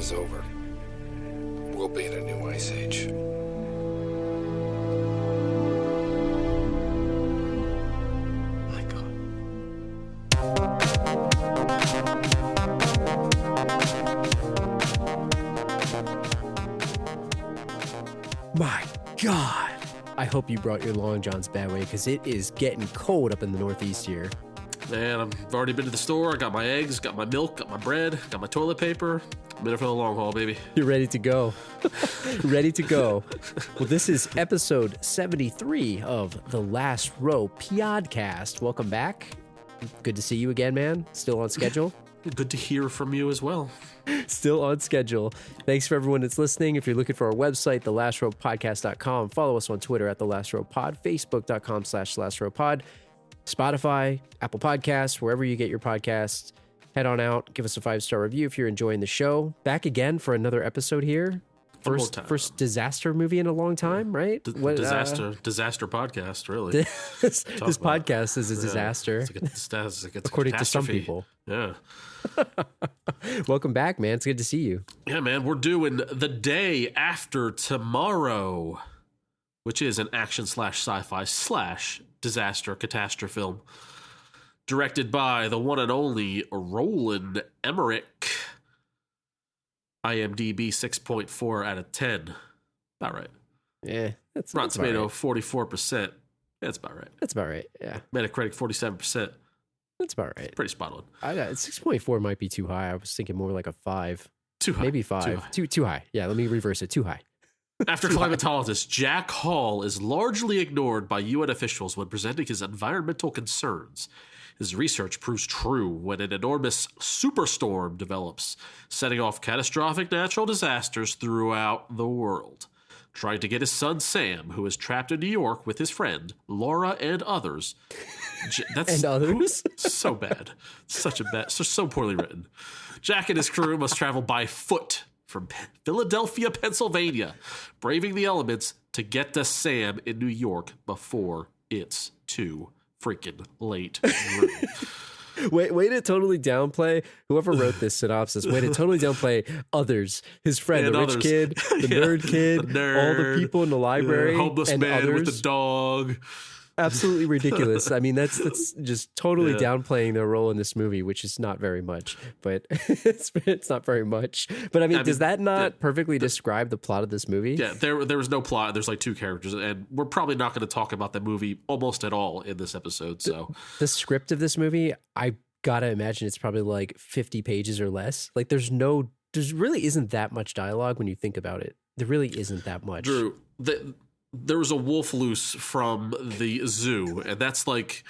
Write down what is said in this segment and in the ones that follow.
is over. We'll be in a new ice age. My God. My God. I hope you brought your Long John's Badway because it is getting cold up in the Northeast here. Man, I've already been to the store. I got my eggs, got my milk, got my bread, got my toilet paper. I'm in it for the long haul, baby. You're ready to go. Ready to go. Well, this is episode 73 of the Last Row Podcast. Welcome back. Good to see you again, man. Still on schedule? Good to hear from you as well. Still on schedule. Thanks for everyone that's listening. If you're looking for our website, thelastrowpodcast.com, follow us on Twitter at thelastrowpod, facebook.com/lastrowpod, Spotify, Apple Podcasts, wherever you get your podcasts. Head on out. Give us a 5-star review if you're enjoying the show. Back again for another episode here. First disaster movie in a long time, right? Disaster podcast, really. This podcast is a disaster, It's like according to some people. Yeah. Welcome back, man. It's good to see you. Yeah, man. We're doing The Day After Tomorrow, which is an action/sci-fi/disaster catastrophe film directed by the one and only Roland Emmerich. IMDb 6.4 out of 10. About right. Yeah, that's Rotten Tomato right. 44%. That's about right. That's about right. Yeah, Metacritic 47%. that's about right. Pretty spot on. 6.4 might be too high. I was thinking more like a 5. Too high. Maybe 5. Too high. Yeah, let me reverse it. Too high. After climatologist Jack Hall is largely ignored by UN officials when presenting his environmental concerns, his research proves true when an enormous superstorm develops, setting off catastrophic natural disasters throughout the world. Trying to get his son Sam, who is trapped in New York with his friend Laura and others. And others? So bad. So poorly written. Jack and his crew must travel by foot from Philadelphia, Pennsylvania, braving the elements to get to Sam in New York before it's too freaking late. Way to totally downplay whoever wrote this synopsis. Way to totally downplay others. His friend, And the others. rich kid, the nerd kid, The nerd, all the people in the library, homeless and man others. with the dog. Absolutely ridiculous. I mean, that's just totally Yeah. downplaying their role in this movie, which is not very much. But it's not very much. But I mean, does that not perfectly describe the plot of this movie? Yeah, there was no plot. There's like 2 characters, and we're probably not going to talk about the movie almost at all in this episode. So The script of this movie, I gotta imagine it's probably like 50 pages or less. Like there's really isn't that much dialogue when you think about it. There really isn't that much. Drew, there was a wolf loose from the zoo, and that's like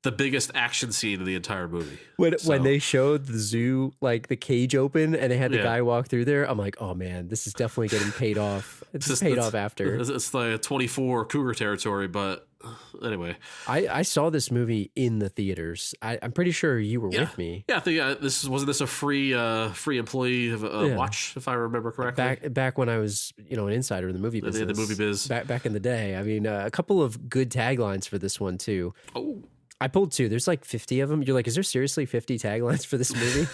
the biggest action scene in the entire movie. When they showed the zoo, like the cage open and they had the Yeah. guy walk through there, I'm like, oh man, this is definitely getting paid off. It's paid off after. It's like 24 cougar territory, but anyway. I saw this movie in the theaters. I'm pretty sure you were with me. Yeah, I think wasn't this a free employee watch, if I remember correctly? Back when I was, an insider in the movie business. The movie biz. Back in the day. I mean, a couple of good taglines for this one too. Oh. I pulled 2. There's like 50 of them. You're like, is there seriously 50 taglines for this movie?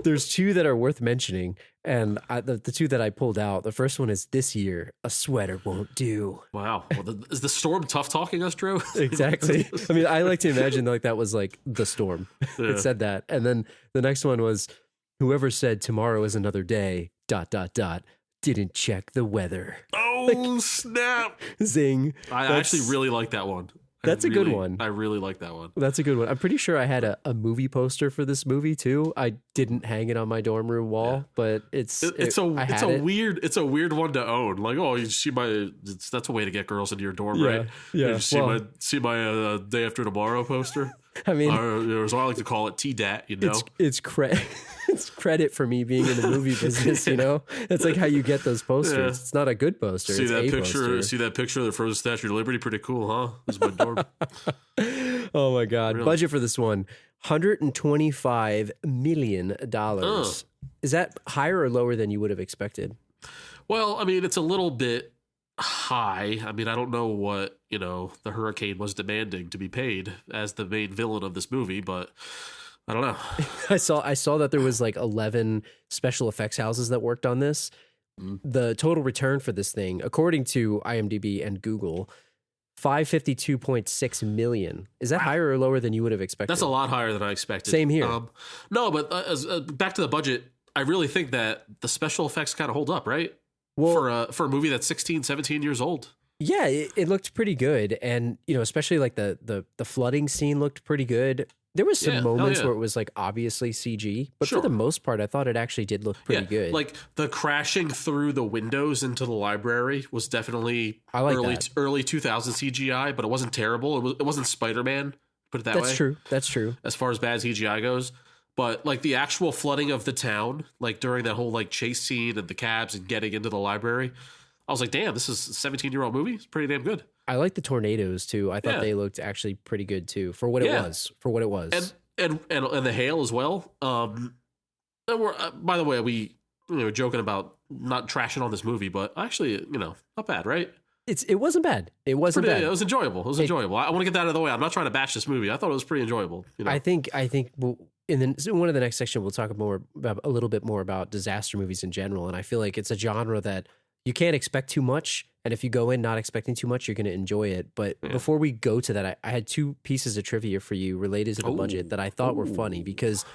There's 2 that are worth mentioning. And the 2 that I pulled out, the first one is, this year, a sweater won't do. Wow. Well, is the storm tough talking us, Drew? Exactly. I mean, I like to imagine like that was like the storm. Yeah. It said that. And then the next one was, whoever said tomorrow is another day, ... didn't check the weather. Oh, snap. Zing. I actually really like that one. That's a good one. I really like that one. That's a good one. I'm pretty sure I had a movie poster for this movie too. I didn't hang it on my dorm room wall, but it's a weird one to own. Like, oh, you see that's a way to get girls into your dorm, right? Yeah. You see my Day After Tomorrow poster. I mean, or as I like to call it, TDAT. You know, it's credit for me being in the movie business. You know, that's like how you get those posters. Yeah. It's not a good poster. See that picture? Poster. See that picture of the frozen Statue of Liberty? Pretty cool, huh? This is my dorm. Oh my God! Really? Budget for this one: $125 million. Is that higher or lower than you would have expected? Well, I mean, it's a little bit high. I mean, I don't know what, the hurricane was demanding to be paid as the main villain of this movie, but I don't know. I saw that there was like 11 special effects houses that worked on this. The total return for this thing, according to IMDb and Google, $552.6 million. Is that higher or lower than you would have expected? That's a lot higher than I expected. Same here. No, but back to the budget, I really think that the special effects kind of hold up, right? Well, For a movie that's 16, 17 years old. Yeah, it looked pretty good. And, especially like the flooding scene looked pretty good. There was some moments where it was like obviously CG, but for the most part, I thought it actually did look pretty good. Like the crashing through the windows into the library was definitely early 2000 CGI, but it wasn't terrible. It wasn't Spider-Man, put it that way. That's true. That's true. As far as bad CGI goes. But like the actual flooding of the town, like during that whole like chase scene and the cabs and getting into the library, I was like, damn, this is a 17-year-old movie. It's pretty damn good. I like the tornadoes too. I thought they looked actually pretty good too for what it was. For what it was, and the hail as well. And we're by the way, we were joking about not trashing on this movie, but actually, not bad, right? It wasn't bad. It wasn't bad. It was enjoyable. Enjoyable. I want to get that out of the way. I'm not trying to bash this movie. I thought it was pretty enjoyable. I think in one of the next section we'll talk a little bit more about disaster movies in general, and I feel like it's a genre that you can't expect too much. And if you go in not expecting too much, you're going to enjoy it. But before we go to that, I had two pieces of trivia for you related to the budget that I thought were funny because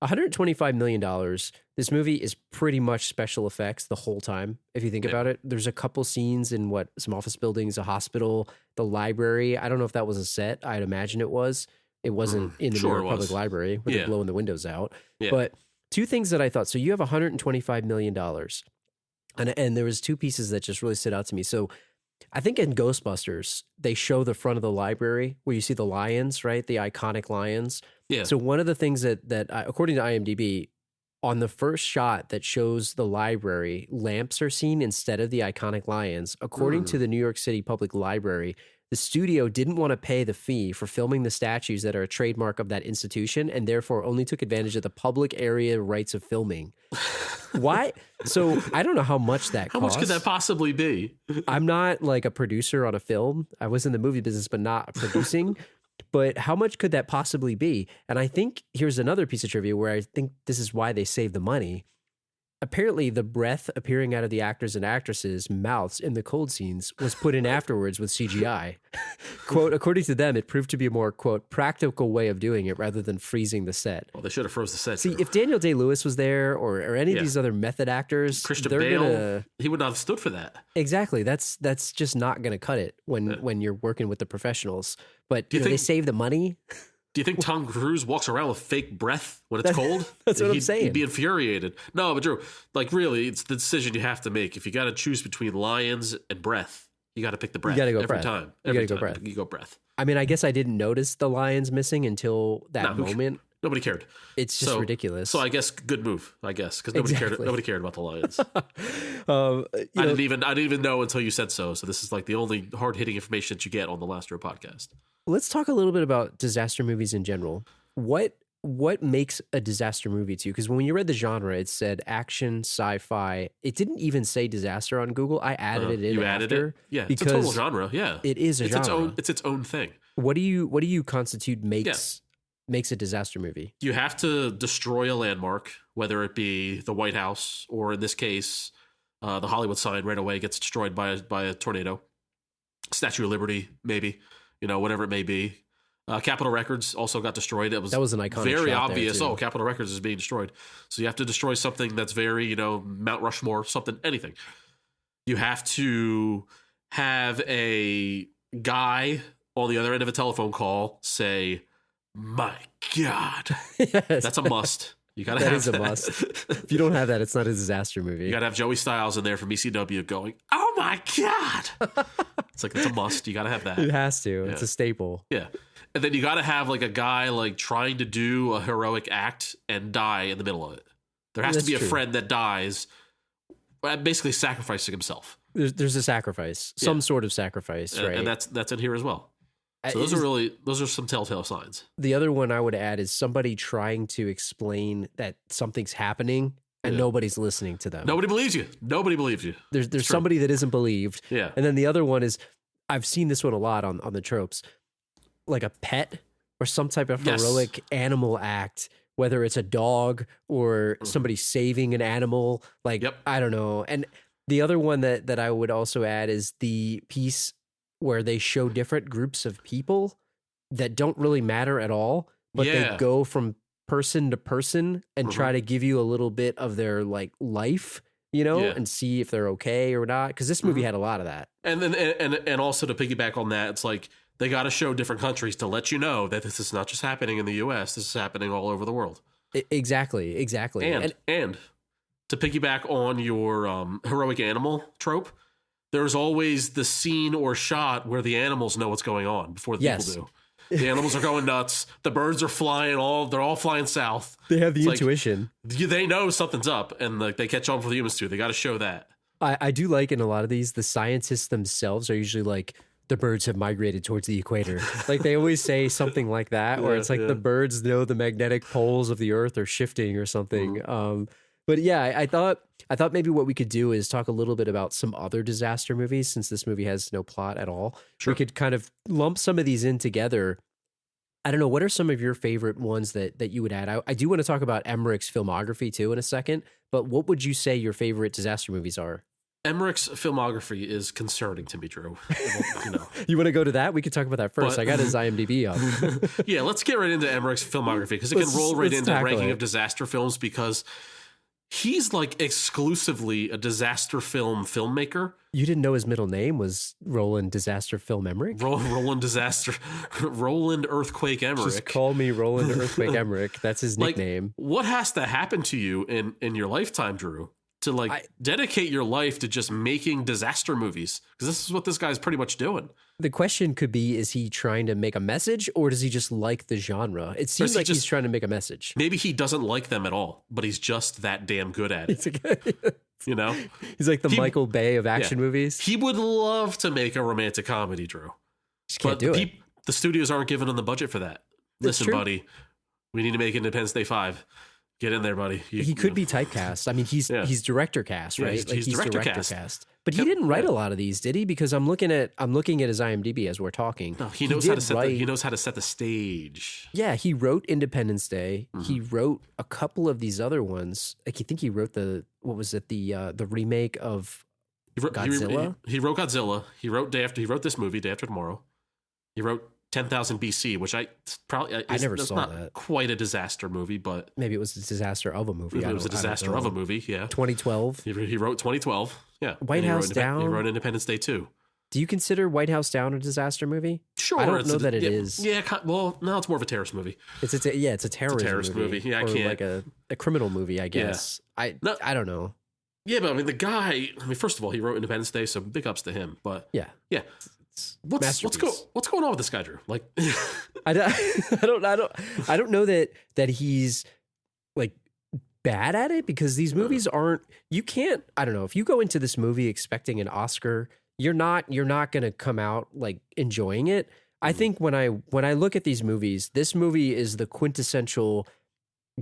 $125 million, this movie is pretty much special effects the whole time. If you think about it, there's a couple scenes in some office buildings, a hospital, the library. I don't know if that was a set. I'd imagine it was. It wasn't in the New York Public Library where they're blowing the windows out. Yeah. But two things that I thought. So you have $125 million. And there was two pieces that just really stood out to me. So I think in Ghostbusters, they show the front of the library where you see the lions, right? The iconic lions. Yeah. So one of the things that according to IMDb, on the first shot that shows the library, lamps are seen instead of the iconic lions. According to the New York City Public Library, the studio didn't want to pay the fee for filming the statues that are a trademark of that institution and therefore only took advantage of the public area rights of filming. Why? So I don't know how much that costs. How much could that possibly be? I'm not like a producer on a film. I was in the movie business, but not producing. But how much could that possibly be? And I think here's another piece of trivia where I think this is why they saved the money. Apparently, the breath appearing out of the actors and actresses' mouths in the cold scenes was put in afterwards with CGI. Quote, according to them, it proved to be a more, quote, practical way of doing it rather than freezing the set. Well, they should have froze the set. See, if Daniel Day-Lewis was there or any of these other method actors, Christian Bale, he would not have stood for that. Exactly. That's just not going to cut it when you're working with the professionals. But they save the money. Do you think Tom Cruise walks around with fake breath when it's cold? That's what I'm saying. He'd be infuriated. No, but Drew, like really, it's the decision you have to make. If you got to choose between lions and breath, you got to pick the breath. You got to go every breath. time. You got to go breath. You go breath. I mean, I guess I didn't notice the lions missing until that moment. Nobody cared. It's just ridiculous. So I guess good move. I guess because nobody cared about the lions. I didn't even know until you said so. So this is like the only hard hitting information that you get on the Last Row podcast. Let's talk a little bit about disaster movies in general. What makes a disaster movie to you? Because when you read the genre, it said action, sci-fi. It didn't even say disaster on Google. I added it in. You added it? Yeah, it's a total genre. Yeah, it is a genre. It's its own thing. What do you constitute makes a disaster movie? You have to destroy a landmark, whether it be the White House or in this case, the Hollywood sign right away gets destroyed by a tornado. Statue of Liberty, maybe, whatever it may be. Capitol Records also got destroyed. That was an iconic very shot obvious. Oh, Capitol Records is being destroyed. So you have to destroy something that's very, Mount Rushmore, anything. You have to have a guy on the other end of a telephone call say, "My God," yes. That's a must. You gotta have that. That is a must. If you don't have that, it's not a disaster movie. You gotta have Joey Styles in there from ECW going, "Oh my God!" It's like it's a must. You gotta have that. It has to. Yeah. It's a staple. Yeah. And then you got to have like a guy like trying to do a heroic act and die in the middle of it. There has to be a friend that dies, basically sacrificing himself. There's a sacrifice, some sort of sacrifice, right? And that's in here as well. So those are some telltale signs. The other one I would add is somebody trying to explain that something's happening and nobody's listening to them. Nobody believes you. Nobody believes you. There's somebody that isn't believed. Yeah. And then the other one is, I've seen this one a lot on the tropes. Like a pet or some type of Yes. heroic animal act, whether it's a dog or somebody saving an animal. Like, Yep. I don't know. And the other one that I would also add is the piece where they show different groups of people that don't really matter at all, but Yeah. they go from person to person and try to give you a little bit of their like life, Yeah. and see if they're okay or not. Because this movie had a lot of that. And then and also to piggyback on that, it's like they got to show different countries to let you know that this is not just happening in the U.S. This is happening all over the world. Exactly. And to piggyback on your heroic animal trope, there's always the scene or shot where the animals know what's going on before the Yes. people do. The animals are going nuts. The birds are flying. They're all flying south. They have the It's like, intuition. they know something's up, and like they catch on for the humans too. They got to show that. I do like in a lot of these, the scientists themselves are usually like, the birds have migrated towards the equator. Like they always say something like that, where it's like the birds know the magnetic poles of the earth are shifting or something. But yeah, I thought maybe what we could do is talk a little bit about some other disaster movies, since this movie has no plot at all. Sure. We could kind of lump some of these in together. I don't know. What are some of your favorite ones that you would add? I do want to talk about Emmerich's filmography too in a second, but what would you say your favorite disaster movies are? Emmerich's filmography is concerning to me, Drew. You want to go to that? We could talk about that first. But- I got his IMDb up. Yeah, let's get right into Emmerich's filmography because it can roll right let's into tackle ranking it. of disaster films because he's like exclusively a disaster film filmmaker. You didn't know his middle name was Roland Disaster Film Emmerich? Roland Earthquake Emmerich. Just call me Roland Earthquake Emmerich. That's his Like, nickname. what has to happen to you in your lifetime, Drew, to like dedicate your life to just making disaster movies? Because this is what this guy's pretty much doing. The question could be, is he trying to make a message or does he just like the genre? It seems he like he's just- trying to make a message. Maybe he doesn't like them at all, but he's just that damn good at it. You know, He's like the He- Michael Bay of action movies. he would love to make a romantic comedy, Drew. Just can't But do it. the studios aren't giving him the budget for that. Listen, true. buddy, we need to make Independence Day 5. Get in there, buddy. He could be typecast. I mean, he's director cast, Yeah, right? he's director cast. But he Yep. didn't write Yeah. a lot of these, did he? Because I'm looking at his IMDb as we're talking. No, he knows how did to set. write- He knows how to set the stage. Yeah, he wrote Independence Day. Mm-hmm. He wrote a couple of these other ones. Like, I think he wrote the remake of Godzilla? He wrote Godzilla. He wrote He wrote this movie, Day After Tomorrow. He wrote 10,000 BC, which I never that's saw not that. Quite a disaster movie, but Maybe it was a disaster of a movie. it was a disaster of a movie. Yeah, 2012. he wrote 2012. Yeah, White And he House wrote Down? He wrote Independence Day 2. Do you consider White House Down a disaster movie? Sure, I don't it's know a- that it yeah, is. Yeah, well, no, it's more of a terrorist movie. It's a terrorist movie. Yeah, I or can't- like a criminal movie, I guess. No. I don't know. Yeah, but I mean, the guy. I mean, first of all, he wrote Independence Day, so big ups to him. But Yeah. yeah, what's masterpiece. going on with this guy, Drew? Like, I don't know that he's like bad at it, because these movies aren't, you can't, I don't know, if you go into this movie expecting an Oscar, you're not going to come out like enjoying it. I think when I look at these movies, this movie is the quintessential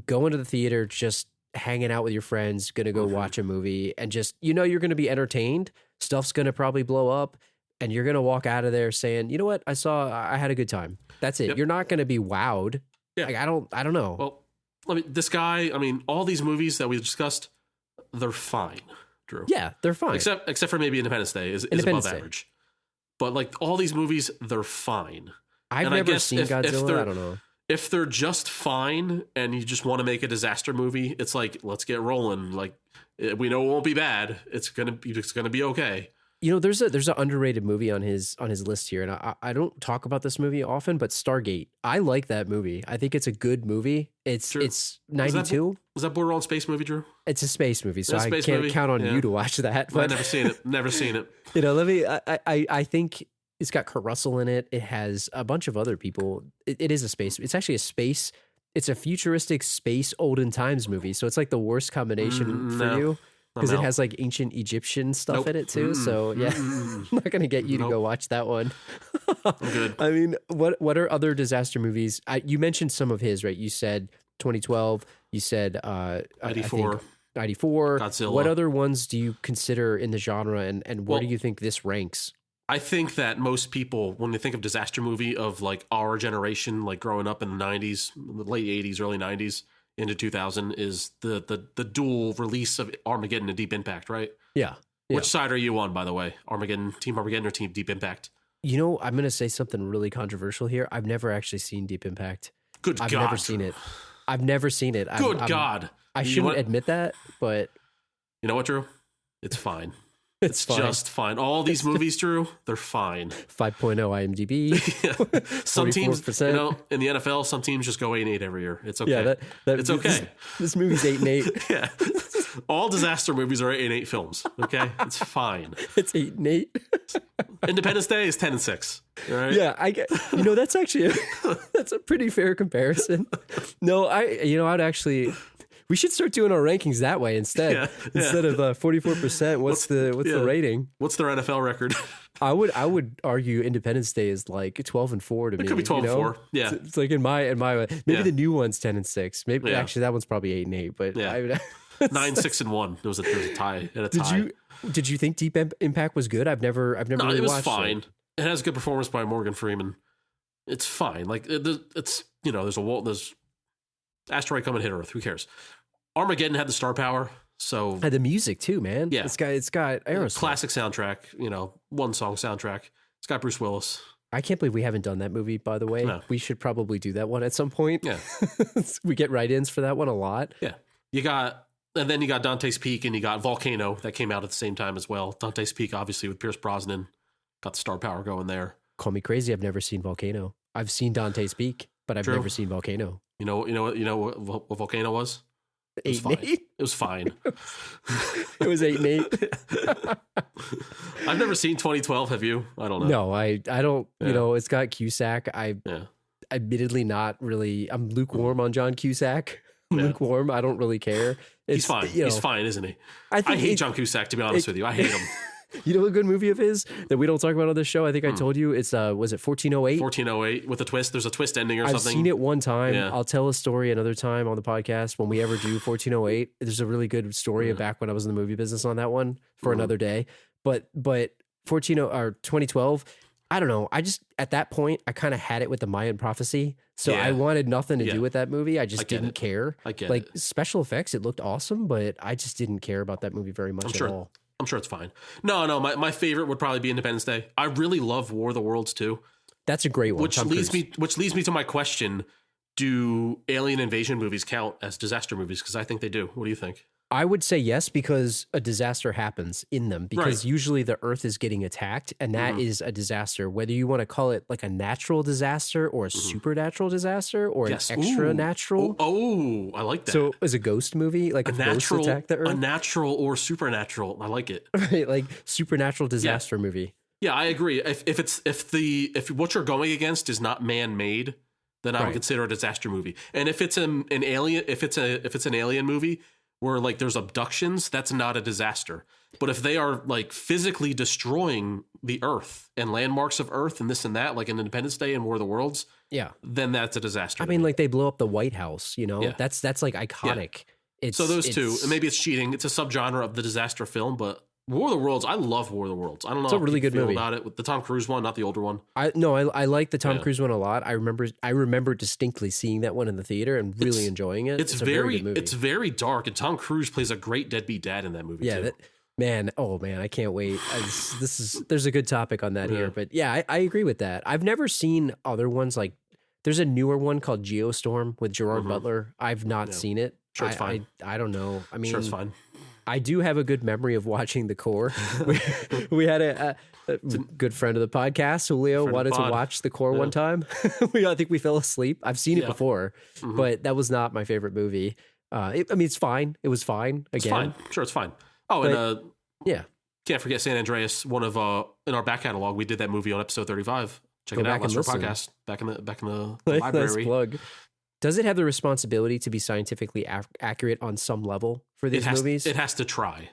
going to the theater, just hanging out with your friends, going to go watch a movie, and just, you're going to be entertained. Stuff's going to probably blow up, and you're going to walk out of there saying, you know what? I had a good time. That's it. Yep. You're not going to be wowed. Yeah. Like, I don't know. well, this guy. I mean, all these movies that we discussed, they're fine, Drew. Yeah, they're fine. Except for maybe Independence Day is Independence above Day. average. But like all these movies, they're fine. I've and I never guess seen if Godzilla. they're- I don't know. If they're just fine and you just want to make a disaster movie, it's like, let's get rolling. Like, we know it won't be bad. It's gonna be okay. There's an underrated movie on his list here, and I don't talk about this movie often, but Stargate. I like that movie. I think it's a good movie. It's Sure. it's 92. Was that Border on Space movie, Drew? It's a space movie, so It's a I space can't movie? count on Yeah. you to watch that. I've But never seen it. Never seen it. let me. I think it's got Kurt Russell in it. It has a bunch of other people. It is a space. It's actually a space. It's a futuristic space olden times movie. So it's like the worst combination for no. you, because I'm it out. has like ancient Egyptian stuff Nope. in it too. So yeah, I'm not gonna get you to go watch that one. I'm good. I mean, what are other disaster movies? You mentioned some of his, right? You said 2012. You said 94. 94. Godzilla. What other ones do you consider in the genre, and where Well, do you think this ranks? I think that most people, when they think of disaster movie of like our generation, like growing up in the 90s, the late 80s, early 90s into 2000, is the dual release of Armageddon and Deep Impact, right? Yeah. Which side are you on, by the way? Team Armageddon or Team Deep Impact? You know, I'm going to say something really controversial here. I've never actually seen Deep Impact. I've never seen it. Good God. I shouldn't admit that, but... You know what, Drew? It's fine. It's fine. just fine. All these movies, Drew, they're fine. 5.0 IMDb. Some teams, you know, in the NFL, some teams just go 8-8 every year. It's okay. Yeah, it's okay. This movie's 8-8. Yeah. All disaster movies are 8-8 films. Okay, it's fine. It's 8-8. Independence Day is 10-6. All right. Yeah, I get. You know, that's actually that's a pretty fair comparison. No, I'd actually. We should start doing our rankings that way instead. Instead of 44%. What's the rating? What's their NFL record? I would argue Independence Day is like 12-4 to me. It could be 12-4. Yeah, it's like in my maybe the new one's 10-6. Maybe actually that one's probably 8-8. But 9-6-1. There was a tie. Did you think Deep Impact was good? I've never really watched it. It was fine. It has a good performance by Morgan Freeman. It's fine. Like it's there's asteroid coming to hit Earth. Who cares? Armageddon had the star power, so had the music too, man. Yeah, it's got Aerosmith. Classic soundtrack. You know, one song soundtrack. It's got Bruce Willis. I can't believe we haven't done that movie. By the way, No. We should probably do that one at some point. Yeah, we get write-ins for that one a lot. Yeah, and then you got Dante's Peak, and you got Volcano that came out at the same time as well. Dante's Peak, obviously with Pierce Brosnan, got the star power going there. Call me crazy. I've never seen Volcano. I've seen Dante's Peak, but I've never seen Volcano. You know what Volcano was? It was fine. It was 8-8. I've never seen 2012. Have you? I don't know. No, I don't. Yeah. You know, it's got Cusack. Admittedly not really. I'm lukewarm on John Cusack. Lukewarm. I don't really care. He's fine. He's fine, isn't he? I hate John Cusack, to be honest with you. I hate him. You know a good movie of his that we don't talk about on this show? I think I told you. It's was it 1408? 1408 with a twist. There's a twist ending or something. I've seen it one time. Yeah. I'll tell a story another time on the podcast when we ever do 1408. There's a really good story of back when I was in the movie business on that one for another day. But 2012, I don't know. I just at that point I kind of had it with the Mayan prophecy. So I wanted nothing to do with that movie. I just didn't care. I get it. Special effects, it looked awesome, but I just didn't care about that movie very much at all. I'm sure it's fine. No, my favorite would probably be Independence Day. I really love War of the Worlds too. That's a great one. Which leads me to my question: do alien invasion movies count as disaster movies? Because I think they do. What do you think? I would say yes, because a disaster happens in them. Because usually the Earth is getting attacked, and that is a disaster. Whether you want to call it like a natural disaster or a supernatural disaster or an extra natural. Oh, I like that. So as a ghost movie, like a natural attack the Earth, a natural or supernatural. I like it. Right, like supernatural disaster movie. Yeah, I agree. If what you're going against is not man-made, then I would consider it a disaster movie. And if it's an alien, if it's an alien movie where like there's abductions, that's not a disaster. But if they are like physically destroying the Earth and landmarks of Earth and this and that, like in Independence Day and War of the Worlds, then that's a disaster. I mean, like they blow up the White House, you know, that's like iconic. Yeah. So those two, and maybe it's cheating. It's a subgenre of the disaster film, but War of the Worlds, I love War of the Worlds. I don't know. It's a really good movie about it with the Tom Cruise one, not the older one. I like the Tom Cruise one a lot. I remember distinctly seeing that one in the theater and really enjoying it. It's very good movie. It's very dark, and Tom Cruise plays a great deadbeat dad in that movie. Yeah, too. I can't wait. There's a good topic on that here, but yeah, I agree with that. I've never seen other ones like. There's a newer one called Geostorm with Gerard Butler. I've not seen it. Sure, it's fine. I don't know. I mean, sure, it's fine. I do have a good memory of watching The Core. we had a good friend of the podcast, Julio, wanted to watch The Core one time. I think we fell asleep. I've seen it before, but that was not my favorite movie. It's fine. It was fine. Again, it's fine. Sure, it's fine. Oh, but, and can't forget San Andreas. One of in our back catalog, we did that movie on episode 35. Check it out. Last podcast back in the library. Nice plug. Does it have the responsibility to be scientifically accurate on some level for these movies? It has to try.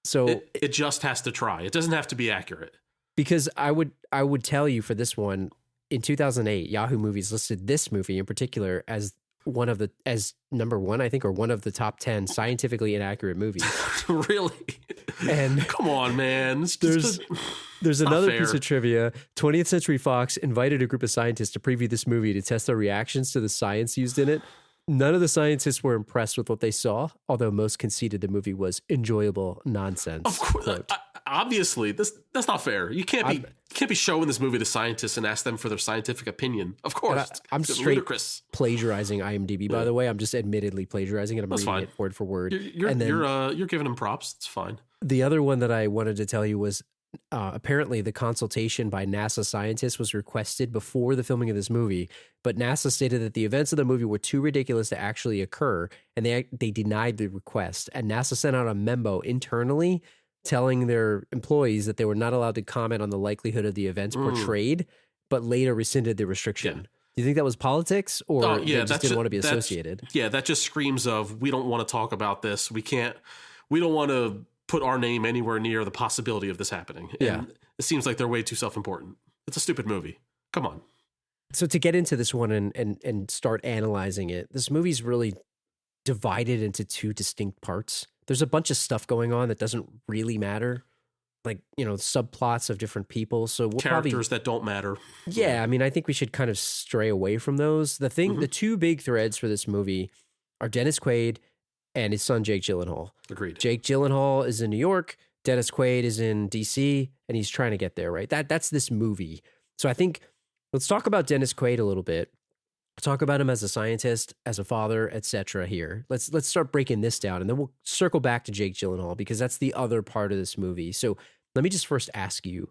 So it just has to try. It doesn't have to be accurate. Because I would tell you for this one, in 2008, Yahoo Movies listed this movie in particular as one of the as number one, I think, or one of the top 10 scientifically inaccurate movies. Really? And come on, man. There's another fair. piece of trivia. 20th Century Fox invited a group of scientists to preview this movie to test their reactions to the science used in it. None of the scientists were impressed with what they saw, although most conceded the movie was enjoyable nonsense. Of course, quote. obviously, that's not fair. You can't be showing this movie to scientists and ask them for their scientific opinion. Of course, I'm it's straight ludicrous. plagiarizing IMDb, by the way. I'm just admittedly plagiarizing it. I'm That's reading fine. it word for word. You're giving them props. It's fine. The other one that I wanted to tell you was apparently the consultation by NASA scientists was requested before the filming of this movie, but NASA stated that the events of the movie were too ridiculous to actually occur, and they denied the request. And NASA sent out a memo internally telling their employees that they were not allowed to comment on the likelihood of the events portrayed, but later rescinded the restriction. Yeah. Do you think that was politics, or they just didn't want to be associated? Yeah, that just screams of, we don't want to talk about this. We don't want to put our name anywhere near the possibility of this happening. And it seems like they're way too self-important. It's a stupid movie. Come on. So to get into this one and start analyzing it, this movie's really divided into two distinct parts. There's a bunch of stuff going on that doesn't really matter. Like, subplots of different people. So we'll characters that don't matter. Yeah, I mean, I think we should kind of stray away from those. The two big threads for this movie are Dennis Quaid and his son, Jake Gyllenhaal. Agreed. Jake Gyllenhaal is in New York. Dennis Quaid is in DC, and he's trying to get there, right? That's this movie. So I think let's talk about Dennis Quaid a little bit. Talk about him as a scientist, as a father, etc. here. Let's start breaking this down, and then we'll circle back to Jake Gyllenhaal because that's the other part of this movie. So let me just first ask you,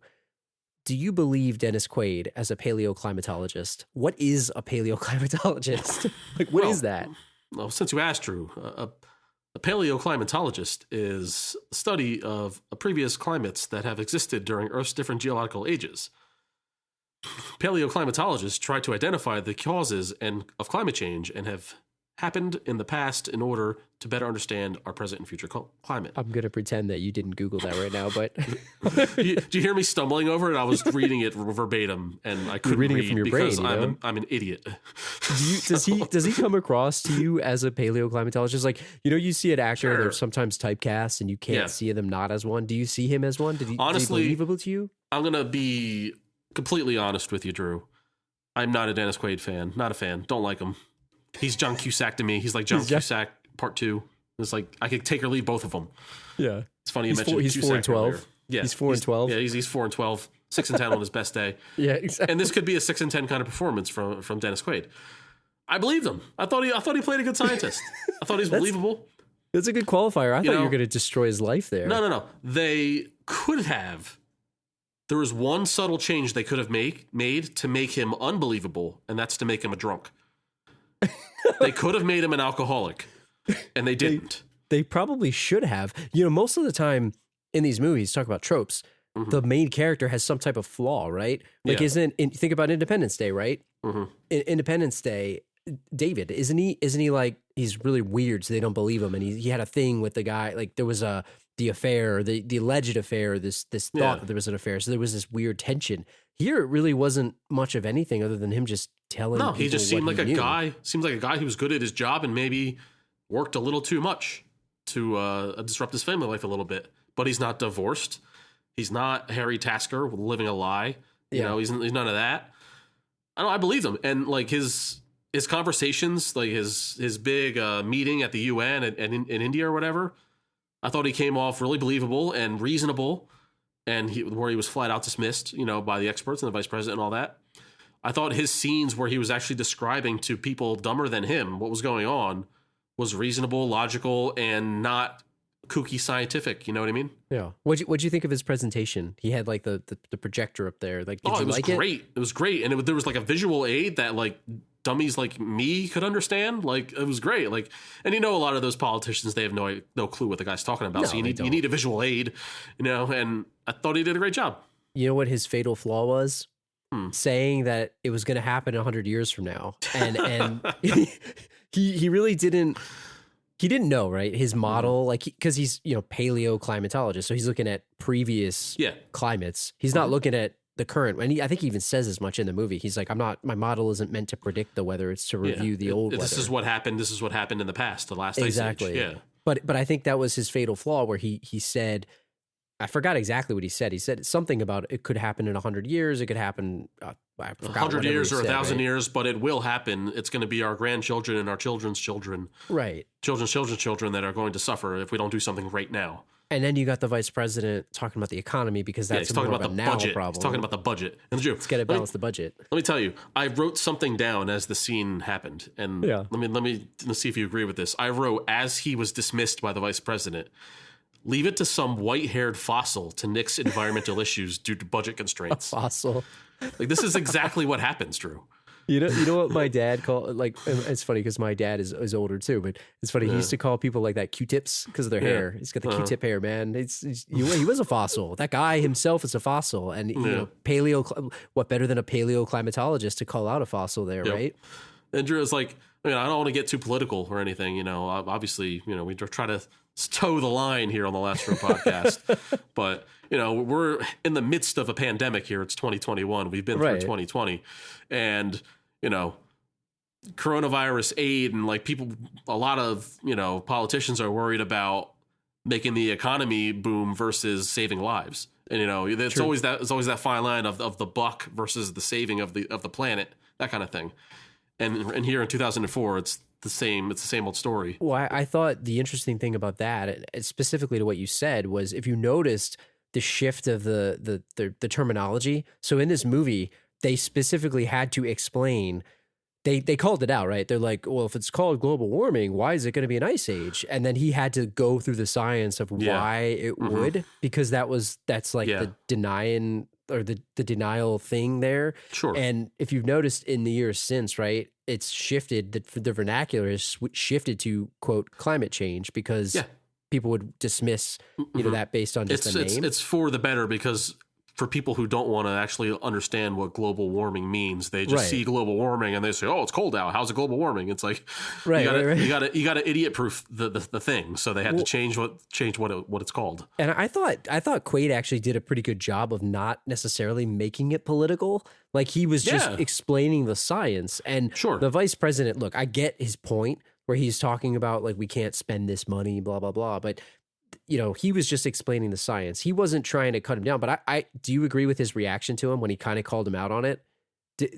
do you believe Dennis Quaid as a paleoclimatologist? What is a paleoclimatologist? What is that? Well, since you asked, Drew, a paleoclimatologist is the study of previous climates that have existed during Earth's different geological ages. Paleoclimatologists try to identify the causes of climate change and have happened in the past in order to better understand our present and future climate. I'm going to pretend that you didn't Google that right now, but... Do you hear me stumbling over it? I was reading it verbatim, and I couldn't read it from your because brain, I'm an idiot. Does he come across to you as a paleoclimatologist? Like, you see an actor, they're sometimes typecast, and you can't see them not as one. Do you see him as one? Honestly, is he believable to you? I'm going to be completely honest with you, Drew. I'm not a Dennis Quaid fan. Not a fan. Don't like him. He's John Cusack to me. He's like John Cusack Part 2. It's like I could take or leave both of them. Yeah. It's funny you mentioned he's Cusack 4 and 12. earlier. Yeah. He's 4 and 12. Yeah, he's 4 and 12. 6 and 10 on his best day. Yeah, exactly. And this could be a 6 and 10 kind of performance from Dennis Quaid. I believed him. I thought he played a good scientist. I thought he was believable. That's a good qualifier. I thought you were going to destroy his life there. No. They could have. There was one subtle change they could have made to make him unbelievable, and that's to make him a drunk. They could have made him an alcoholic, and they didn't. They probably should have. Most of the time in these movies, talk about tropes, the main character has some type of flaw, right? Like, think about Independence Day, right? In Independence Day, David, isn't he like, he's really weird, so they don't believe him, and he had a thing with the guy, like there was the affair, the alleged affair, this thought that there was an affair, so there was this weird tension. Here, it really wasn't much of anything other than him just telling. No, he just seemed like a guy. Seems like a guy who was good at his job and maybe worked a little too much to disrupt his family life a little bit. But he's not divorced. He's not Harry Tasker living a lie. You know, he's none of that. I believe him, and like his conversations, like his big meeting at the UN and in India or whatever. I thought he came off really believable and reasonable, and where he was flat out dismissed, by the experts and the vice president and all that. I thought his scenes where he was actually describing to people dumber than him what was going on was reasonable, logical, and not kooky scientific. You know what I mean? Yeah. What'd you think of his presentation? He had like the projector up there. Like, did you like it? It was great, and there was like a visual aid that like dummies like me could understand. Like, it was great. Like, and a lot of those politicians, they have no clue what the guy's talking about. So you need a visual aid, and I thought he did a great job. You know what his fatal flaw was? Saying that it was going to happen 100 years from now. And he really didn't know, right? His model, like, because he's, paleoclimatologist. So he's looking at previous climates. He's not looking at the current, and I think he even says as much in the movie. He's like, my model isn't meant to predict the weather; it's to review the old weather. This is what happened. This is what happened in the past, the last exactly. Ice Age. Yeah, but I think that was his fatal flaw, where he said, I forgot exactly what he said. He said something about it could happen in 100 years. It could happen. I forgot 100 years or 1,000 right? years, but it will happen. It's going to be our grandchildren and our children's children, right? Children's children that are going to suffer if we don't do something right now. And then you got the vice president talking about the economy, because that's more of a now problem. He's talking about the budget. And Drew, let's get it balance the budget. Let me tell you, I wrote something down as the scene happened, and let's see if you agree with this. I wrote, as he was dismissed by the vice president, leave it to some white-haired fossil to nix environmental issues due to budget constraints. A fossil. Like, this is exactly what happens, Drew. You know what my dad called, like, it's funny because my dad is older too, but it's funny. He used to call people like that Q-tips because of their hair. He's got the Q-tip hair, man. He was a fossil. That guy himself is a fossil. And, you know, what better than a paleoclimatologist to call out a fossil there, right? And Drew is like, I mean, I don't want to get too political or anything, you know, obviously, you know, we try to toe the line here on the Last Row podcast, but, you know, we're in the midst of a pandemic here. It's 2021. We've been through 2020, and, you know, coronavirus aid and like a lot of, you know, politicians are worried about making the economy boom versus saving lives. And, you know, it's always that fine line of the buck versus the saving of the planet, that kind of thing. And here in 2004, it's the same old story. Well, I thought the interesting thing about that, specifically to what you said, was if you noticed the shift of the terminology. So in this movie, they specifically had to explain. They called it out, right? They're like, well, if it's called global warming, why is it going to be an ice age? And then he had to go through the science of why it would, because that's like the denying or the denial thing there. Sure. And if you've noticed in the years since, right, it's shifted, the vernacular has shifted to, quote, climate change, because people would dismiss, you know, that based on just the name. It's for the better, because for people who don't want to actually understand what global warming means, they just see global warming and they say, "Oh, it's cold out. How's it glal warming?" It's like, you got to idiot proof the thing. So they had to change what it's called. And I thought Quaid actually did a pretty good job of not necessarily making it political. Like, he was just explaining the science. And the vice president, look, I get his point where he's talking about, like, we can't spend this money, blah, blah, blah. But, you know, he was just explaining the science. He wasn't trying to cut him down. But I do you agree with his reaction to him when he kind of called him out on it?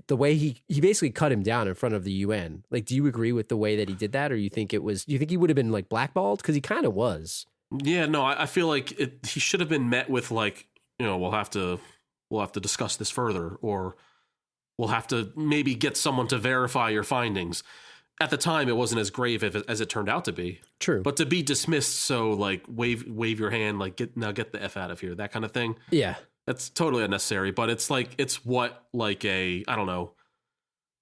The way he basically cut him down in front of the UN. Like, do you agree with the way that he did that? Or you think he would have been, like, blackballed? Because he kind of was. Yeah, no, I feel like he should have been met with, like, you know, we'll have to discuss this further, or we'll have to maybe get someone to verify your findings. At the time, it wasn't as grave as it turned out to be. True. But to be dismissed, so, like, wave your hand, like, get the F out of here, that kind of thing. Yeah. That's totally unnecessary. But it's like, it's what, like, a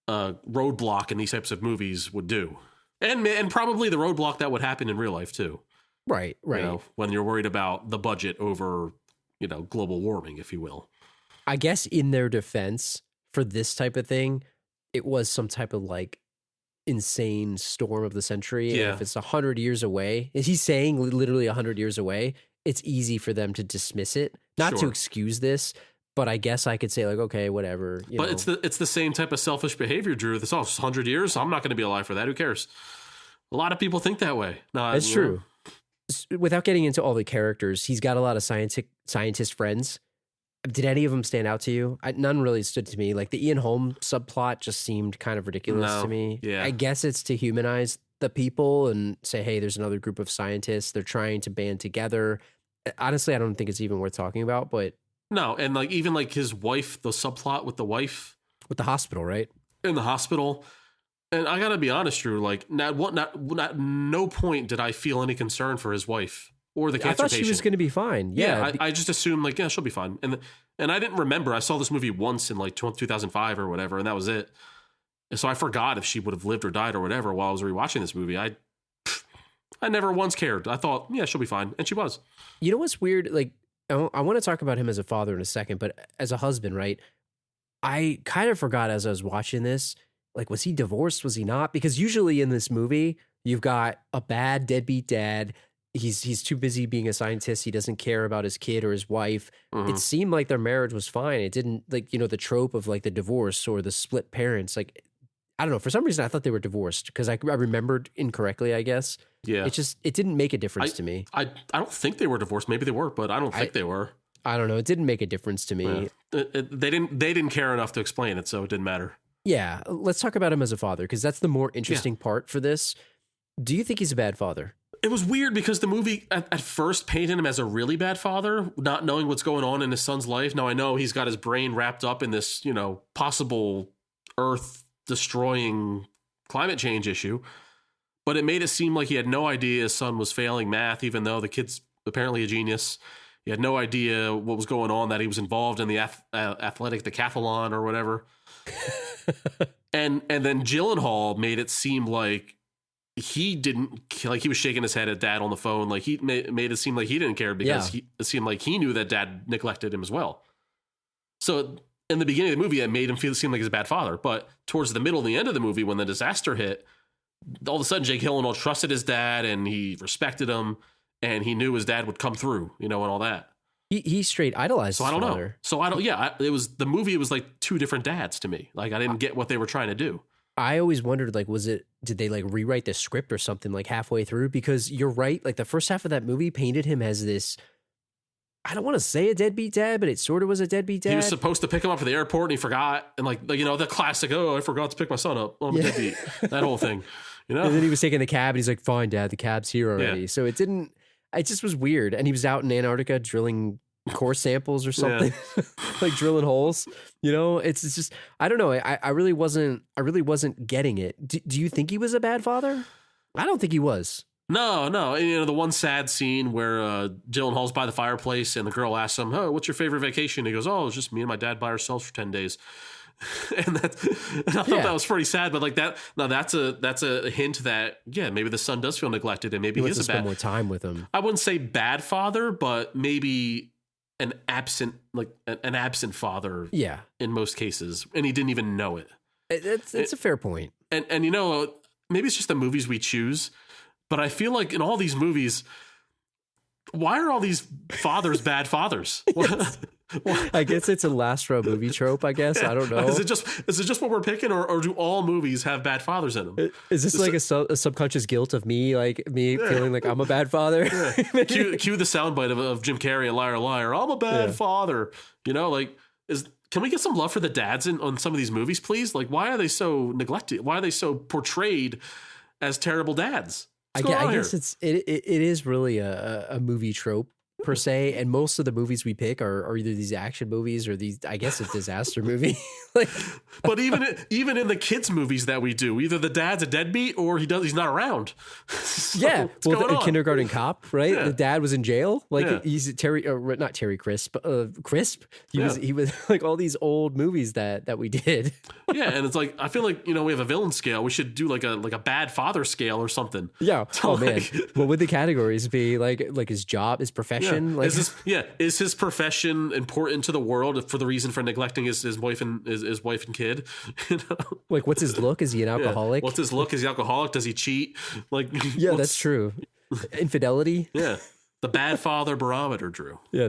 roadblock in these types of movies would do. And probably the roadblock that would happen in real life, too. Right. You know, when you're worried about the budget over, you know, global warming, if you will. I guess in their defense for this type of thing, it was some type of, like, insane storm of the century. Yeah. And if it's 100 years away, is he saying literally 100 years away, it's easy for them to dismiss it, not to excuse this, but I guess I could say, like, okay, whatever. But it's the same type of selfish behavior, Drew. This 100 years, I'm not going to be alive for that. Who cares? A lot of people think that way. No, that's true. Without getting into all the characters, he's got a lot of scientist friends. Did any of them stand out to you? None really stood to me. Like, the Ian Holm subplot just seemed kind of ridiculous to me. Yeah. I guess it's to humanize the people and say, hey, there's another group of scientists. They're trying to band together. Honestly, I don't think it's even worth talking about, but... No, and, like, even, like, his wife, the subplot with the wife... With the hospital, right? In the hospital. And I gotta be honest, Drew, like, not no point did I feel any concern for his wife. Or the cancer patient. I thought she was going to be fine. Yeah, I just assumed, like, yeah, she'll be fine. And I didn't remember. I saw this movie once in, like, 2005 or whatever, and that was it. And so I forgot if she would have lived or died or whatever while I was rewatching this movie. I never once cared. I thought, yeah, she'll be fine. And she was. You know what's weird? Like, I want to talk about him as a father in a second, but as a husband, right? I kind of forgot as I was watching this, like, was he divorced? Was he not? Because usually in this movie, you've got a bad deadbeat dad. he's too busy being a scientist. He doesn't care about his kid or his wife. It seemed like their marriage was fine. It didn't, like, you know, the trope of like the divorce or the split parents. Like, I don't know. For some reason, I thought they were divorced because I remembered incorrectly, I guess. Yeah. It didn't make a difference to me. I don't think they were divorced. Maybe they were, but I don't think they were. I don't know. It didn't make a difference to me. Yeah. They didn't care enough to explain it, so it didn't matter. Yeah. Let's talk about him as a father because that's the more interesting part for this. Do you think he's a bad father? It was weird because the movie at first painted him as a really bad father, not knowing what's going on in his son's life. Now I know he's got his brain wrapped up in this, you know, possible Earth destroying climate change issue, but it made it seem like he had no idea his son was failing math, even though the kid's apparently a genius. He had no idea what was going on, that he was involved in the athletic decathlon or whatever. and then Gyllenhaal made it seem like he didn't, like he was shaking his head at dad on the phone. Like he made it seem like he didn't care because it seemed like he knew that dad neglected him as well. So in the beginning of the movie, it made him seem like he's a bad father. But towards the middle and the end of the movie, when the disaster hit, all of a sudden Jake Gyllenhaal trusted his dad and he respected him and he knew his dad would come through, you know, and all that. He straight idolized so his father. Know. So I don't, it was, the movie was like two different dads to me. Like I didn't get what they were trying to do. I always wondered, like, did they like rewrite the script or something like halfway through? Because you're right. Like the first half of that movie painted him as this, I don't want to say a deadbeat dad, but it sort of was a deadbeat dad. He was supposed to pick him up at the airport and he forgot. And like you know, the classic, oh, I forgot to pick my son up. Oh, I'm a deadbeat. That whole thing, you know? And then he was taking the cab and he's like, fine, dad, the cab's here already. Yeah. So it just was weird. And he was out in Antarctica drilling core samples or something, like drilling holes, you know. It's just, I don't know. I really wasn't getting it. Do you think he was a bad father? I don't think he was. No. And, you know, the one sad scene where Gyllenhaal's by the fireplace and the girl asks him, oh, what's your favorite vacation? He goes, oh, it's just me and my dad by ourselves for 10 days. and I thought that was pretty sad, but like that, now that's a hint that, maybe the son does feel neglected and maybe he is a spend more time with him. I wouldn't say bad father, but maybe an absent father. Yeah. In most cases. And he didn't even know it. It's a fair point. And you know, maybe it's just the movies we choose, but I feel like in all these movies, why are all these fathers bad fathers? I guess it's a last row movie trope, I guess. I don't know. Is it just what we're picking, or do all movies have bad fathers in them? Is this like a subconscious guilt of me feeling like I'm a bad father? Cue the soundbite of Jim Carrey and Liar Liar. I'm a bad father. You know, like, can we get some love for the dads on some of these movies, please? Like, why are they so neglected? Why are they so portrayed as terrible dads? I guess it is really a movie trope per se, and most of the movies we pick are either these action movies or these, I guess, a disaster movie. But even in the kids movies that we do, either the dad's a deadbeat or he's not around. Kindergarten Cop, right? Yeah. The dad was in jail. He's not Terry Crisp, Crisp. He was like all these old movies that we did. Yeah, and it's like, I feel like, you know, we have a villain scale. We should do like a bad father scale or something. Yeah. So man, what would the categories be? Like his job, his profession. Yeah. Is his profession important to the world for the reason for neglecting his wife and his wife and kid? You know? Like, what's his look? Is he an alcoholic? What's his look? Is he alcoholic? Does he cheat? Like, that's true. Infidelity. Yeah. The bad father barometer, Drew. Yeah,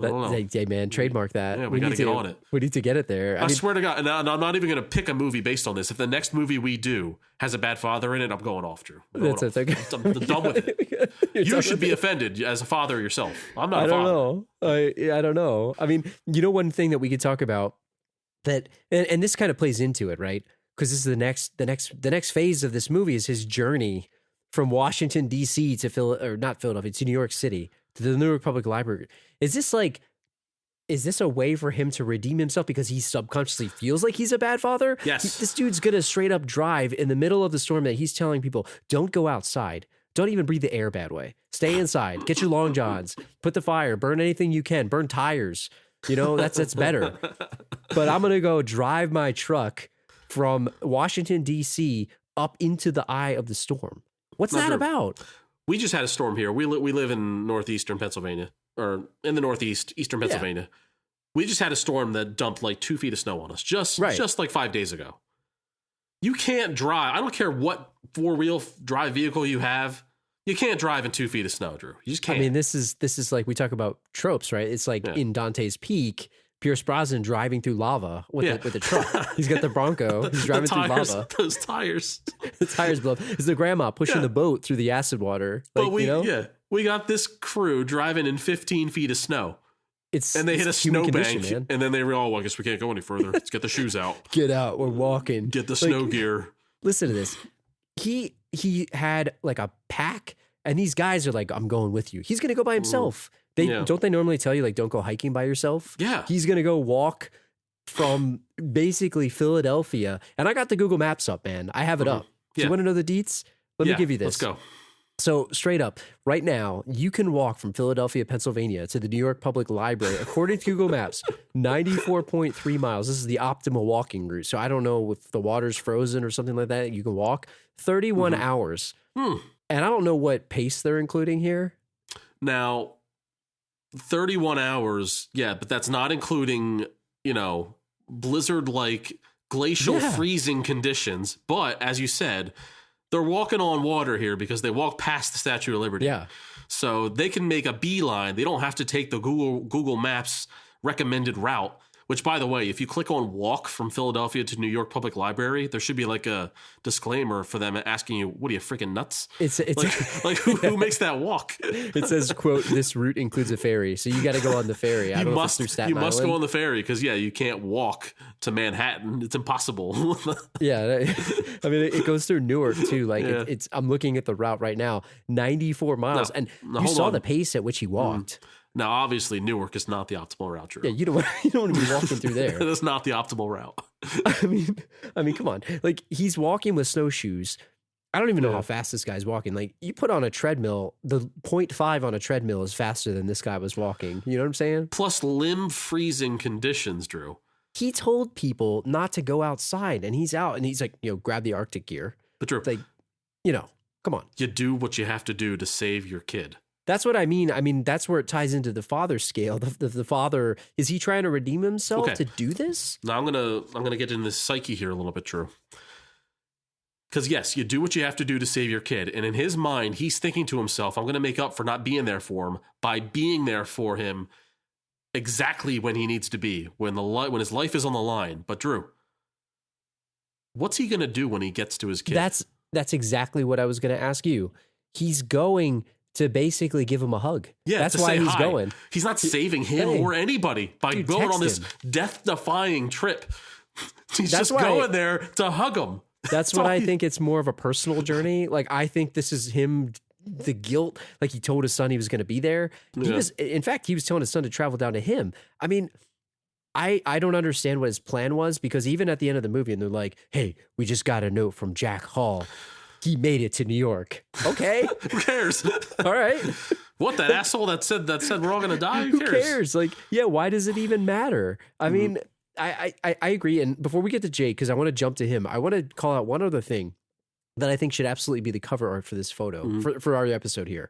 hey man, trademark that. Yeah, we got to get on it. We need to get it there. I swear to God, and I'm not even going to pick a movie based on this. If the next movie we do has a bad father in it, I'm going off, Drew. I'm done with it. You should be offended as a father yourself. I'm not a father. I don't know. I mean, you know, one thing that we could talk about that, and this kind of plays into it, right? Because this is the next phase of this movie is his journey from Washington D.C. to New York City, to the New York Public Library. Is this a way for him to redeem himself because he subconsciously feels like he's a bad father? Yes. This dude's gonna straight up drive in the middle of the storm that he's telling people, don't go outside. Don't even breathe the air, Badway. Stay inside. Get your long johns. Put the fire. Burn anything you can. Burn tires. You know, that's better. But I'm going to go drive my truck from Washington, D.C. up into the eye of the storm. What's that about? We just had a storm here. We live in northeastern Pennsylvania, or in the eastern Pennsylvania. Yeah. We just had a storm that dumped like 2 feet of snow on us just like 5 days ago. You can't drive. I don't care what four-wheel drive vehicle you have. You can't drive in 2 feet of snow, Drew. You just can't. I mean, this is like we talk about tropes, right? It's like in Dante's Peak, Pierce Brosnan driving through lava with a truck. He's got the Bronco. He's driving through lava. Those tires. The tires blow up. It's the grandma pushing the boat through the acid water. Like, But we got this crew driving in 15 feet of snow. And they hit a snowbank, man. and then they were all, well, I guess we can't go any further. Let's get the shoes out. Get out. We're walking. Get the snow gear. Listen to this. He had like a pack, and these guys are like, I'm going with you. He's going to go by himself. Don't they normally tell you like, don't go hiking by yourself? Yeah. He's going to go walk from basically Philadelphia. And I got the Google Maps up, man. I have it up. Do you want to know the deets? Let me give you this. Let's go. So straight up, right now, you can walk from Philadelphia, Pennsylvania to the New York Public Library, according to Google Maps, 94.3 miles. This is the optimal walking route. So I don't know if the water's frozen or something like that. You can walk 31 hours. And I don't know what pace they're including here. Now, 31 hours, but that's not including, blizzard-like glacial freezing conditions. But as you said, they're walking on water here because they walk past the Statue of Liberty. Yeah. So they can make a beeline. They don't have to take the Google Maps recommended route, which, by the way, if you click on walk from Philadelphia to New York Public Library, there should be like a disclaimer for them asking you, what are you, freaking nuts? It's who makes that walk? It says, quote, this route includes a ferry. So you got to go on the ferry. I don't know if it's through Staten Island. You must go on the ferry because, you can't walk to Manhattan. It's impossible. Yeah. I mean, it goes through Newark too. Like I'm looking at the route right now, 94 miles. And you saw the pace at which he walked. Now, obviously, Newark is not the optimal route, Drew. Yeah, you don't want to be walking through there. That's not the optimal route. I mean, come on. Like, he's walking with snowshoes. I don't even know how fast this guy's walking. Like, you put on a treadmill, the 0.5 on a treadmill is faster than this guy was walking. You know what I'm saying? Plus limb freezing conditions, Drew. He told people not to go outside, and he's out, and he's like, grab the Arctic gear. But Drew, like, come on. You do what you have to do to save your kid. That's what I mean. I mean, that's where it ties into the father scale. The father, is he trying to redeem himself to do this? Now I'm gonna get in this psyche here a little bit, Drew. Because yes, you do what you have to do to save your kid, and in his mind, he's thinking to himself, "I'm going to make up for not being there for him by being there for him exactly when he needs to be, when his life is on the line." But Drew, what's he going to do when he gets to his kid? That's exactly what I was going to ask you. He's going to basically give him a hug. Yeah, that's why he's going. He's not saving him or anybody by going on this death-defying trip. He's just going there to hug him. That's what I think. It's more of a personal journey. Like, I think this is him, the guilt. Like, he told his son he was going to be there. In fact, he was telling his son to travel down to him. I mean, I don't understand what his plan was, because even at the end of the movie, and they're like, "Hey, we just got a note from Jack Hall. He made it to New York." Okay. Who cares? All right. What, that asshole that said we're all going to die? Who cares? Like, why does it even matter? I mean, I agree. And before we get to Jake, because I want to jump to him, I want to call out one other thing that I think should absolutely be the cover art for this photo, for our episode here.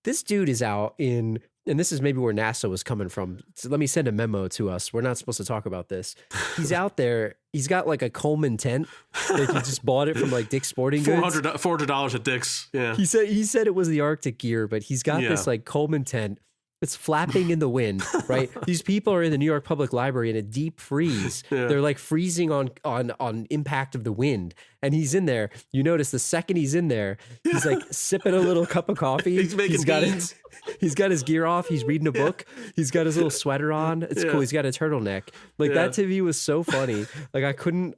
This dude is out in, and this is maybe where NASA was coming from. So let me send a memo to us. We're not supposed to talk about this. He's out there. He's got like a Coleman tent. Like, he just bought it from like Dick's Sporting Goods. $400 at Dick's. Yeah. He said it was the Arctic gear, but he's got this like Coleman tent. It's flapping in the wind, right? These people are in the New York Public Library in a deep freeze. They're like freezing on impact of the wind. And he's in there. You notice the second he's in there, he's like sipping a little cup of coffee. He's making beans. He's got his gear off. He's reading a book. He's got his little sweater on. It's cool. He's got a turtleneck. Like, that to me was so funny. Like,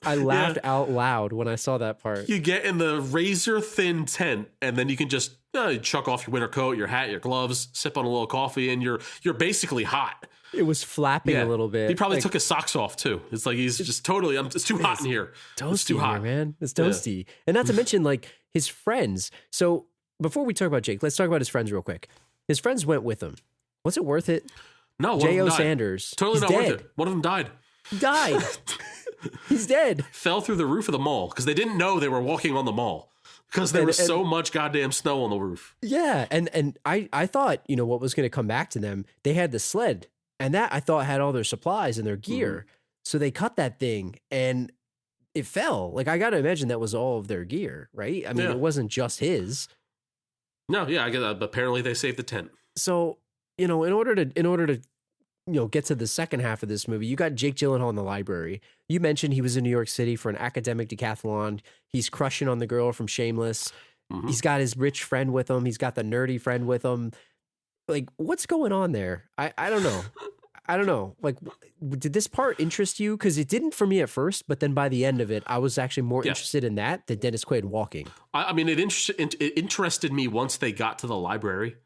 I laughed out loud when I saw that part. You get in the razor thin tent, and then you can just chuck off your winter coat, your hat, your gloves, sip on a little coffee, and you're basically hot. It was flapping a little bit. He probably took his socks off too. It's like he's just totally. It's too hot in here. It's too hot, man. It's toasty, and not to mention like his friends. So before we talk about Jake, let's talk about his friends real quick. His friends went with him. Was it worth it? No. J.O. Sanders. Totally not worth it. One of them died. He died. He's dead. Fell through the roof of the mall because they didn't know they were walking on the mall because there was so much goddamn snow on the roof. Yeah, and I thought, what was going to come back to them. They had the sled, and that I thought had all their supplies and their gear. So they cut that thing, and it fell. Like, I got to imagine that was all of their gear, right? I mean, it wasn't just his. No, yeah, I get that. But apparently they saved the tent. So, in order to get to the second half of this movie, you got Jake Gyllenhaal in the library. You mentioned he was in New York City for an academic decathlon. He's crushing on the girl from Shameless. Mm-hmm. He's got his rich friend with him. He's got the nerdy friend with him. Like, what's going on there? I don't know. I don't know. Like, did this part interest you? Because it didn't for me at first, but then by the end of it, I was actually more interested in that than Dennis Quaid walking. I mean, it interested me once they got to the library.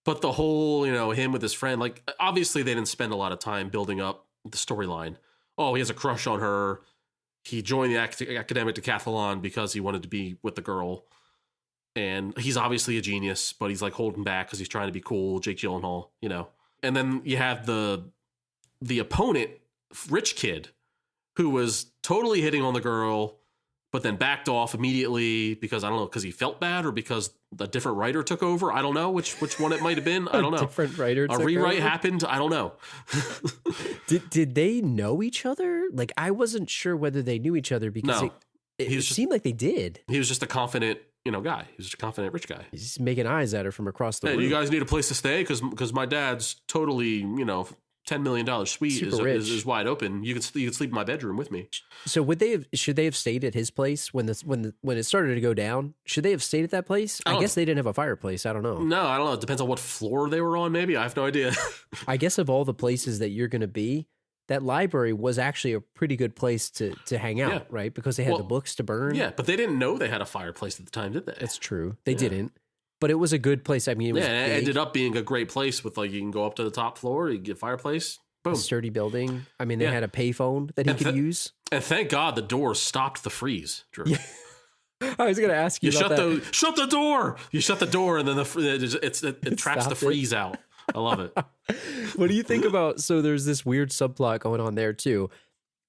But the whole, him with his friend, like, obviously they didn't spend a lot of time building up the storyline. Oh, he has a crush on her. He joined the academic decathlon because he wanted to be with the girl. And he's obviously a genius, but he's like holding back because he's trying to be cool, Jake Gyllenhaal, And then you have the opponent, rich kid, who was totally hitting on the girl, but then backed off immediately because, I don't know, because he felt bad or because a different writer took over. I don't know which one it might have been. I don't know. Different writer took A rewrite over? happened. I don't know. Did they know each other? Like, I wasn't sure whether they knew each other because No. it seemed like they did. He was just a confident, guy. He was just a confident rich guy. He's just making eyes at her from across the Hey, room. you guys need a place to stay because my dad's totally, $10 million suite Super rich. is wide open. You can sleep in my bedroom with me. So should they have stayed at his place when it started to go down? Should they have stayed at that place? I guess they didn't have a fireplace. I don't know. No, I don't know. It depends on what floor they were on. Maybe I have no idea. I guess of all the places that you're going to be, that library was actually a pretty good place to hang out, Yeah. right? Because they had the books to burn. Yeah, but they didn't know they had a fireplace at the time, did they? That's true. They didn't. But it was a good place. I mean, it was it big, ended up being a great place with you can go up to the top floor, you get a fireplace, boom. a sturdy building. I mean, they Yeah. had a payphone that he And could use. And thank God the door stopped the freeze, Drew. Yeah. I was going to ask you You about that. shut the door. You shut the door, and then it traps the stopped it. freeze out. I love it. What do you think about? So there's this weird subplot going on there too.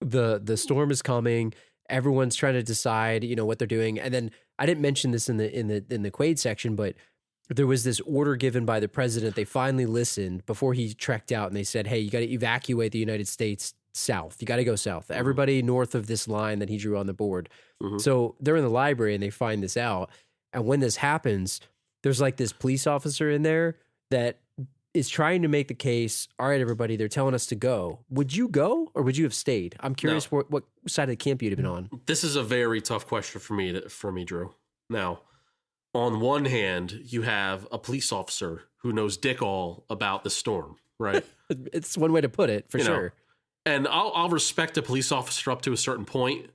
The storm is coming. Everyone's trying to decide, what they're doing. And then I didn't mention this in the Quaid section, but there was this order given by the president. They finally listened before he trekked out, and they said, "Hey, you got to evacuate the United States south. You got to go south. Everybody north of this line that he drew on the board." Mhm. So they're in the library and they find this out. And when this happens, there's like this police officer in there that is trying to make the case. All right, everybody, they're telling us to go. Would you go or would you have stayed? I'm curious what side of the camp you'd have been on. This is a very tough question for me, Drew. Now, on one hand, you have a police officer who knows dick all about the storm, right? It's one way to put it, for sure. And I'll respect a police officer up to a certain point,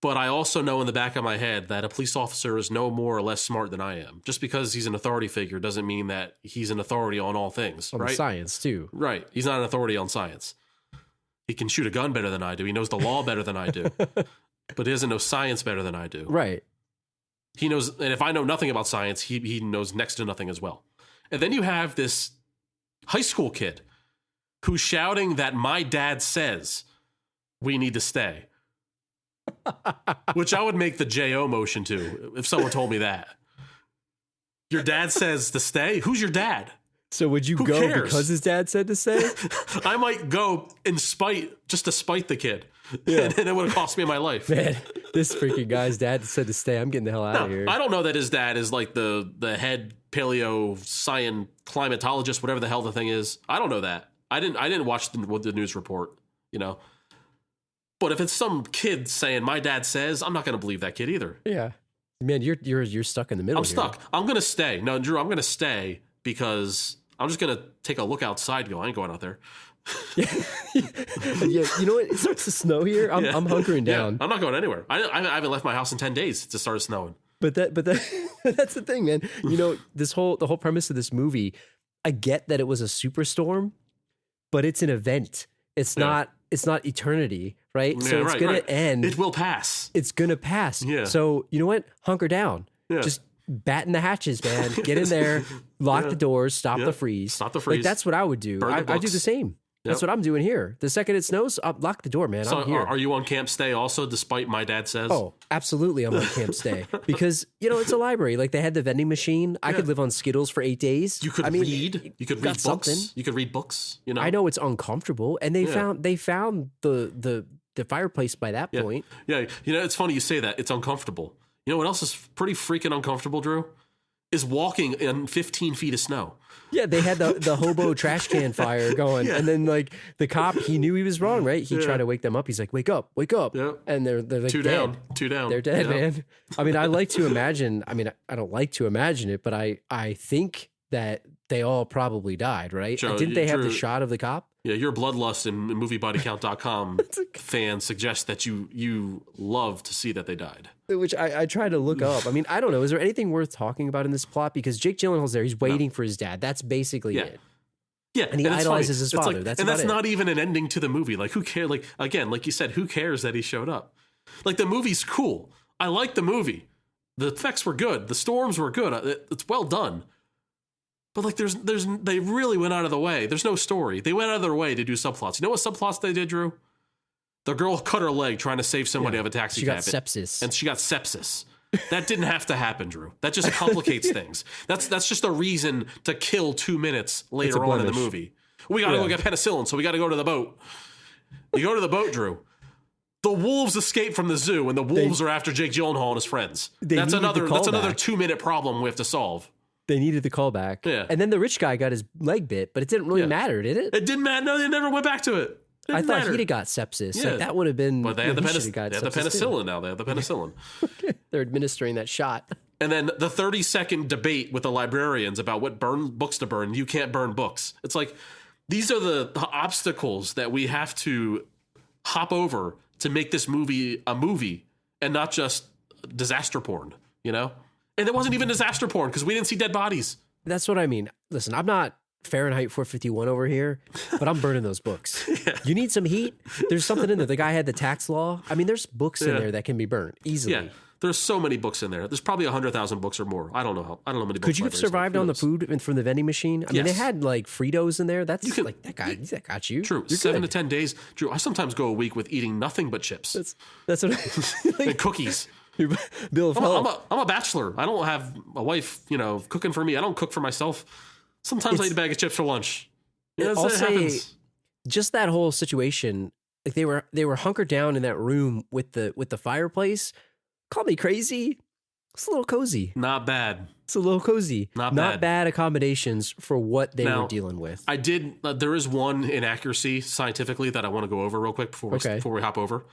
but I also know in the back of my head that a police officer is no more or less smart than I am. Just because he's an authority figure doesn't mean that he's an authority on all things, On right? the science, too. Right. He's not an authority on science. He can shoot a gun better than I do. He knows the law better than I do. But he doesn't know science better than I do. Right. He knows, and if I know nothing about science, he knows next to nothing as well. And then you have this high school kid who's shouting that my dad says we need to stay. Which I would make the J.O. motion to if someone told me that. Your dad says to stay? Who's your dad? So would you Who go cares? because his dad said to stay? I might go just to spite the kid. Yeah. And it would have cost me my life. Man, this freaking guy's dad said to stay. I'm getting the hell out of here. I don't know that his dad is like the head paleo science climatologist, whatever the hell the thing is. I don't know that. I didn't watch the news report, But if it's some kid saying my dad says, I'm not going to believe that kid either. Yeah. Man, you're stuck in the middle. I'm stuck. I'm going to stay. No, Drew, I'm going to stay because I'm just going to take a look outside and go, I ain't going out there. Yeah, you know what? It starts to snow here. I'm hunkering down. Yeah, I'm not going anywhere. I haven't left my house in 10 days since it started snowing. But that's the thing, man. The whole premise of this movie, I get that it was a superstorm, but it's an event. It's not eternity, right? Yeah, so it's gonna end. It will pass. It's gonna pass. Yeah. So you know what? Hunker down. Yeah. Just batten the hatches, man. Get in there, lock the doors, stop the freeze. Stop the freeze. Like that's what I would do. Burn the I do books. the same. That's Yep. what I'm doing here. The second it snows, I'll lock the door, man. So I'm here. are you on camp stay also, despite my dad says? Oh, absolutely. I'm on camp stay because, it's a library. Like they had the vending machine. I could live on Skittles for 8 days. You could read. You could got read books. something. You could read books. I know it's uncomfortable. And they found the fireplace by that point. Yeah. It's funny you say that. It's uncomfortable. You know what else is pretty freaking uncomfortable, Drew? is walking in 15 feet of snow. Yeah, they had the hobo trash can fire going. And then like the cop, he knew he was wrong, right? He tried to wake them up. He's like, wake up. Yep. And they're like, two dead. down. They're dead, man. I mean, I like to imagine, I don't like to imagine it, but I think that they all probably died, right? Joe, Didn't they have the shot of the cop? Yeah, your bloodlust and moviebodycount.com fans suggest that you love to see that they died. Which I tried to look up. I mean, I don't know. Is there anything worth talking about in this plot? Because Jake Gyllenhaal's there. He's waiting for his dad. That's basically it. Yeah, and he idolizes his father. Like, that's and that's it. not even an ending to the movie. Like, who cares? Like, again, like you said, who cares that he showed up? Like, the movie's cool. I like the movie. The effects were good. The storms were good. It's well done. But like, they really went out of the way. There's no story. They went out of their way to do subplots. You know what subplots they did, Drew? The girl cut her leg trying to save somebody out of a taxi cab. She got sepsis. And she got sepsis. That didn't have to happen, Drew. That just complicates things. That's just a reason to kill 2 minutes later on in the movie. We got to go get penicillin, so we got to go to the boat. You go to the boat, Drew. The wolves escape from the zoo, and the wolves are after Jake Gyllenhaal and his friends. That's another 2-minute problem we have to solve. They needed the callback. Yeah. And then the rich guy got his leg bit, but it didn't really matter, did it? It didn't matter. No, they never went back to it. I thought he'd have got sepsis. Yeah. Like, that would have been... But they had the penicillin now. They have the penicillin. They're administering that shot. And then the 30-second debate with the librarians about what books to burn. You can't burn books. It's like, these are the obstacles that we have to hop over to make this movie a movie and not just disaster porn, you know? And it wasn't even disaster porn because we didn't see dead bodies. That's what I mean. Listen, I'm not Fahrenheit 451 over here, but I'm burning those books. You need some heat? There's something in there. The guy had the tax law. I mean, there's books in there that can be burned easily. Yeah. There's so many books in there. There's probably 100,000 books or more. I don't know how many books. Could you have survived on the food from the vending machine? I mean, they had like Fritos in there. That's like that got you. True. You're 7 to 10 days. Drew, I sometimes go a week with eating nothing but chips. That's what and cookies. Bill of health. I'm a bachelor. I don't have a wife, cooking for me. I don't cook for myself. Sometimes I eat a bag of chips for lunch. I'll say, happens. Just that whole situation, like they were hunkered down in that room with the fireplace. Call me crazy. It's a little cozy. Not bad. It's a little cozy. Not bad accommodations for what they were dealing with. I did. There is one inaccuracy scientifically that I want to go over real quick before we hop over.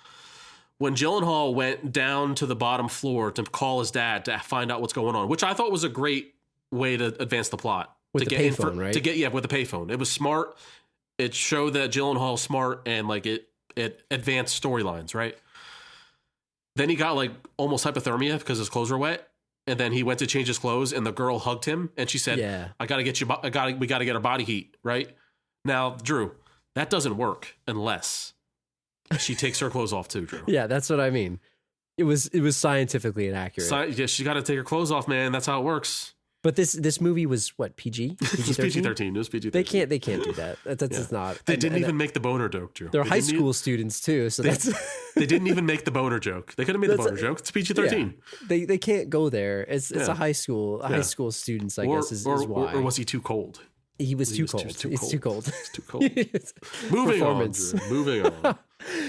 When Gyllenhaal went down to the bottom floor to call his dad to find out what's going on, which I thought was a great way to advance the plot. With the payphone, right? With the payphone. It was smart. It showed that Gyllenhaal's smart and like it advanced storylines, right? Then he got like almost hypothermia because his clothes were wet. And then he went to change his clothes and the girl hugged him and she said, we got to get our body heat, right? Now, Drew, that doesn't work unless she takes her clothes off too, Drew. Yeah, that's what I mean. It was scientifically inaccurate. She got to take her clothes off, man. That's how it works. But this movie was what, PG? It was PG-13. It was PG-13. They can't do that. That's not. They didn't even make the boner joke, Drew. They're high school students too, so they didn't even make the boner joke. They could have made the boner joke. It's PG-13. Yeah. They can't go there. It's a high school students, I guess is why. Or was he too cold? He was too cold. It's too cold. It's too cold. Moving on, Drew. Moving on.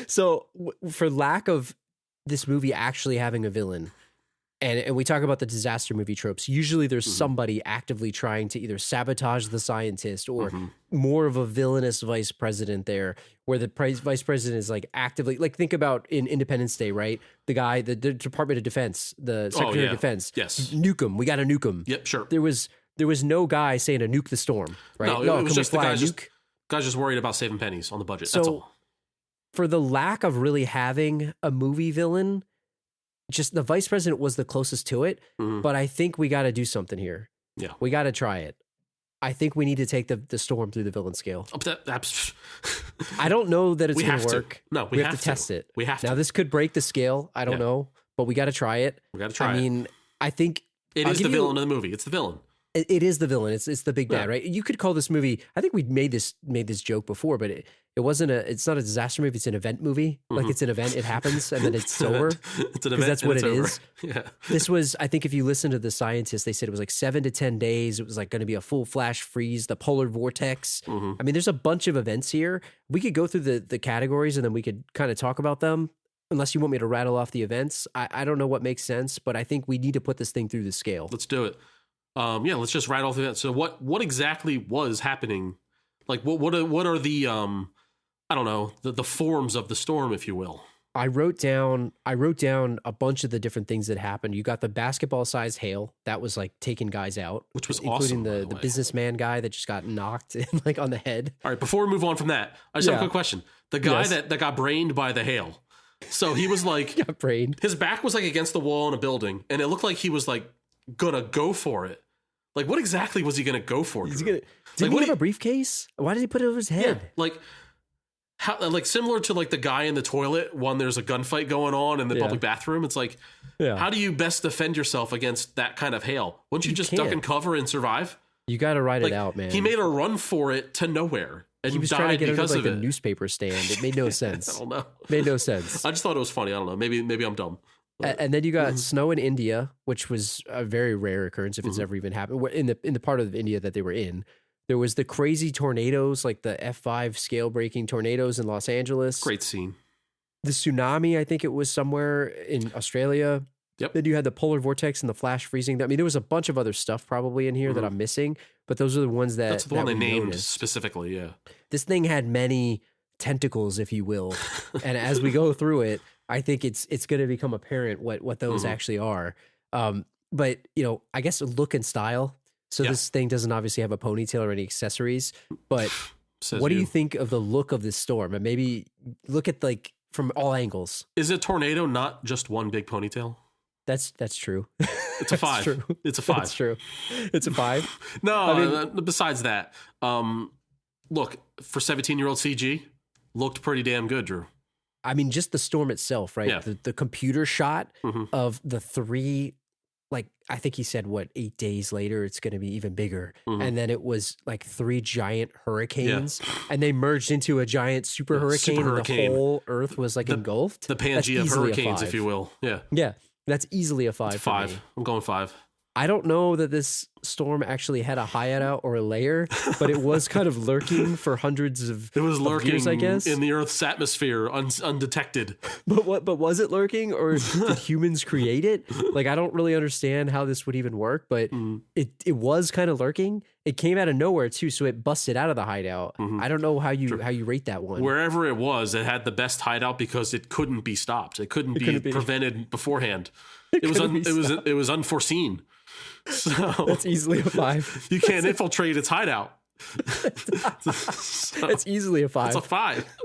So for lack of this movie actually having a villain, and we talk about the disaster movie tropes, usually there's somebody actively trying to either sabotage the scientist or more of a villainous vice president there, where the vice president is like actively, like think about in Independence Day, right? The guy, the Department of Defense, the Secretary of Defense. Yes. Nuke him. We got to nuke him. Yep, sure. There was no guy saying to nuke the storm, right? No, it was just the guy's just worried about saving pennies on the budget. That's all. For the lack of really having a movie villain, just the vice president was the closest to it, but I think we got to do something here. Yeah. We got to try it. I think we need to take the storm through the villain scale. I don't know that it's going to work. No, we have to test it. We have to. Now, this could break the scale. I don't know, but we got to try it. We got to try it. I mean, I think it is the villain of the movie. It's the villain. It is the villain. It's the big bad, right? You could call this movie. I think we made this joke before, but it wasn't it's not a disaster movie. It's an event movie. Like it's an event. It happens and then it's over. It's an event. That's what it is. Yeah. This was, I think, if you listen to the scientists, they said it was like 7 to 10 days. It was like going to be a full flash freeze, the polar vortex. I mean, there's a bunch of events here. We could go through the categories and then we could kind of talk about them. Unless you want me to rattle off the events, I don't know what makes sense, but I think we need to put this thing through the scale. Let's do it. Yeah, let's just rattle through that. So what exactly was happening? Like what are the I don't know, the forms of the storm, if you will. I wrote down a bunch of the different things that happened. You got the basketball sized hail that was like taking guys out, Which was including awesome, the businessman guy that just got knocked like on the head. All right, before we move on from that, I just have a quick question. The guy Yes. that got brained by the hail. So he was like Got brained. his back was like against the wall in a building, and it looked like he was like gonna go for it. Like what exactly was he gonna go for? He's Drew? gonna, didn't what he do have a briefcase? Why did he put it over his head? Yeah, like how, like similar to like the guy in the toilet when there's a gunfight going on in the public bathroom. It's like, how do you best defend yourself against that kind of hail? Wouldn't you just duck and cover and survive? You got to ride Like, it out, man. He made a run for it to nowhere and he was died trying to get because under like of a it. newspaper stand. It made no sense. I don't know. Made no sense. I just thought it was funny. I don't know. Maybe I'm dumb. And then you got snow in India, which was a very rare occurrence if it's ever even happened. In the part of India that they were in, there was the crazy tornadoes, like the F5 scale breaking tornadoes in Los Angeles. Great scene. The tsunami, I think it was somewhere in Australia. Yep. Then you had the polar vortex and the flash freezing. I mean, there was a bunch of other stuff probably in here that I'm missing, but those are the ones that That's the one they we named noticed. specifically. Yeah. This thing had many tentacles, if you will, and as we go through it, I think it's going to become apparent what those actually are. But you know, I guess look and style. So this thing doesn't obviously have a ponytail or any accessories. But what do you think of the look of this storm? And maybe look at like from all angles. Is a tornado not just one big ponytail? That's true. It's a 5. True. It's a 5. That's true. It's a 5. No, I mean, besides that, look, for 17-year-old CG, looked pretty damn good, Drew. I mean, just the storm itself, right? Yeah. The computer shot Mm-hmm. of the 3, like, I think he said, 8 days later, it's going to be even bigger. Mm-hmm. And then it was like 3 giant hurricanes, and they merged into a giant super hurricane, super and hurricane. the whole earth was like engulfed. The Pangea of hurricanes, if you will. Yeah. Yeah, that's easily a 5 for 5. me. I'm going 5. I don't know that this storm actually had a hideout or a layer, but it was kind of lurking for hundreds of It was lurking years, I guess. in the Earth's atmosphere, undetected. But was it lurking, or did humans create it? Like, I don't really understand how this would even work, but it was kind of lurking. It came out of nowhere too, so it busted out of the hideout. I don't know how you rate that one. Wherever it was, it had the best hideout because it couldn't be stopped. It couldn't be prevented beforehand. It was unforeseen. So That's easily a 5. you can't infiltrate its hideout. It's easily a 5. It's a 5.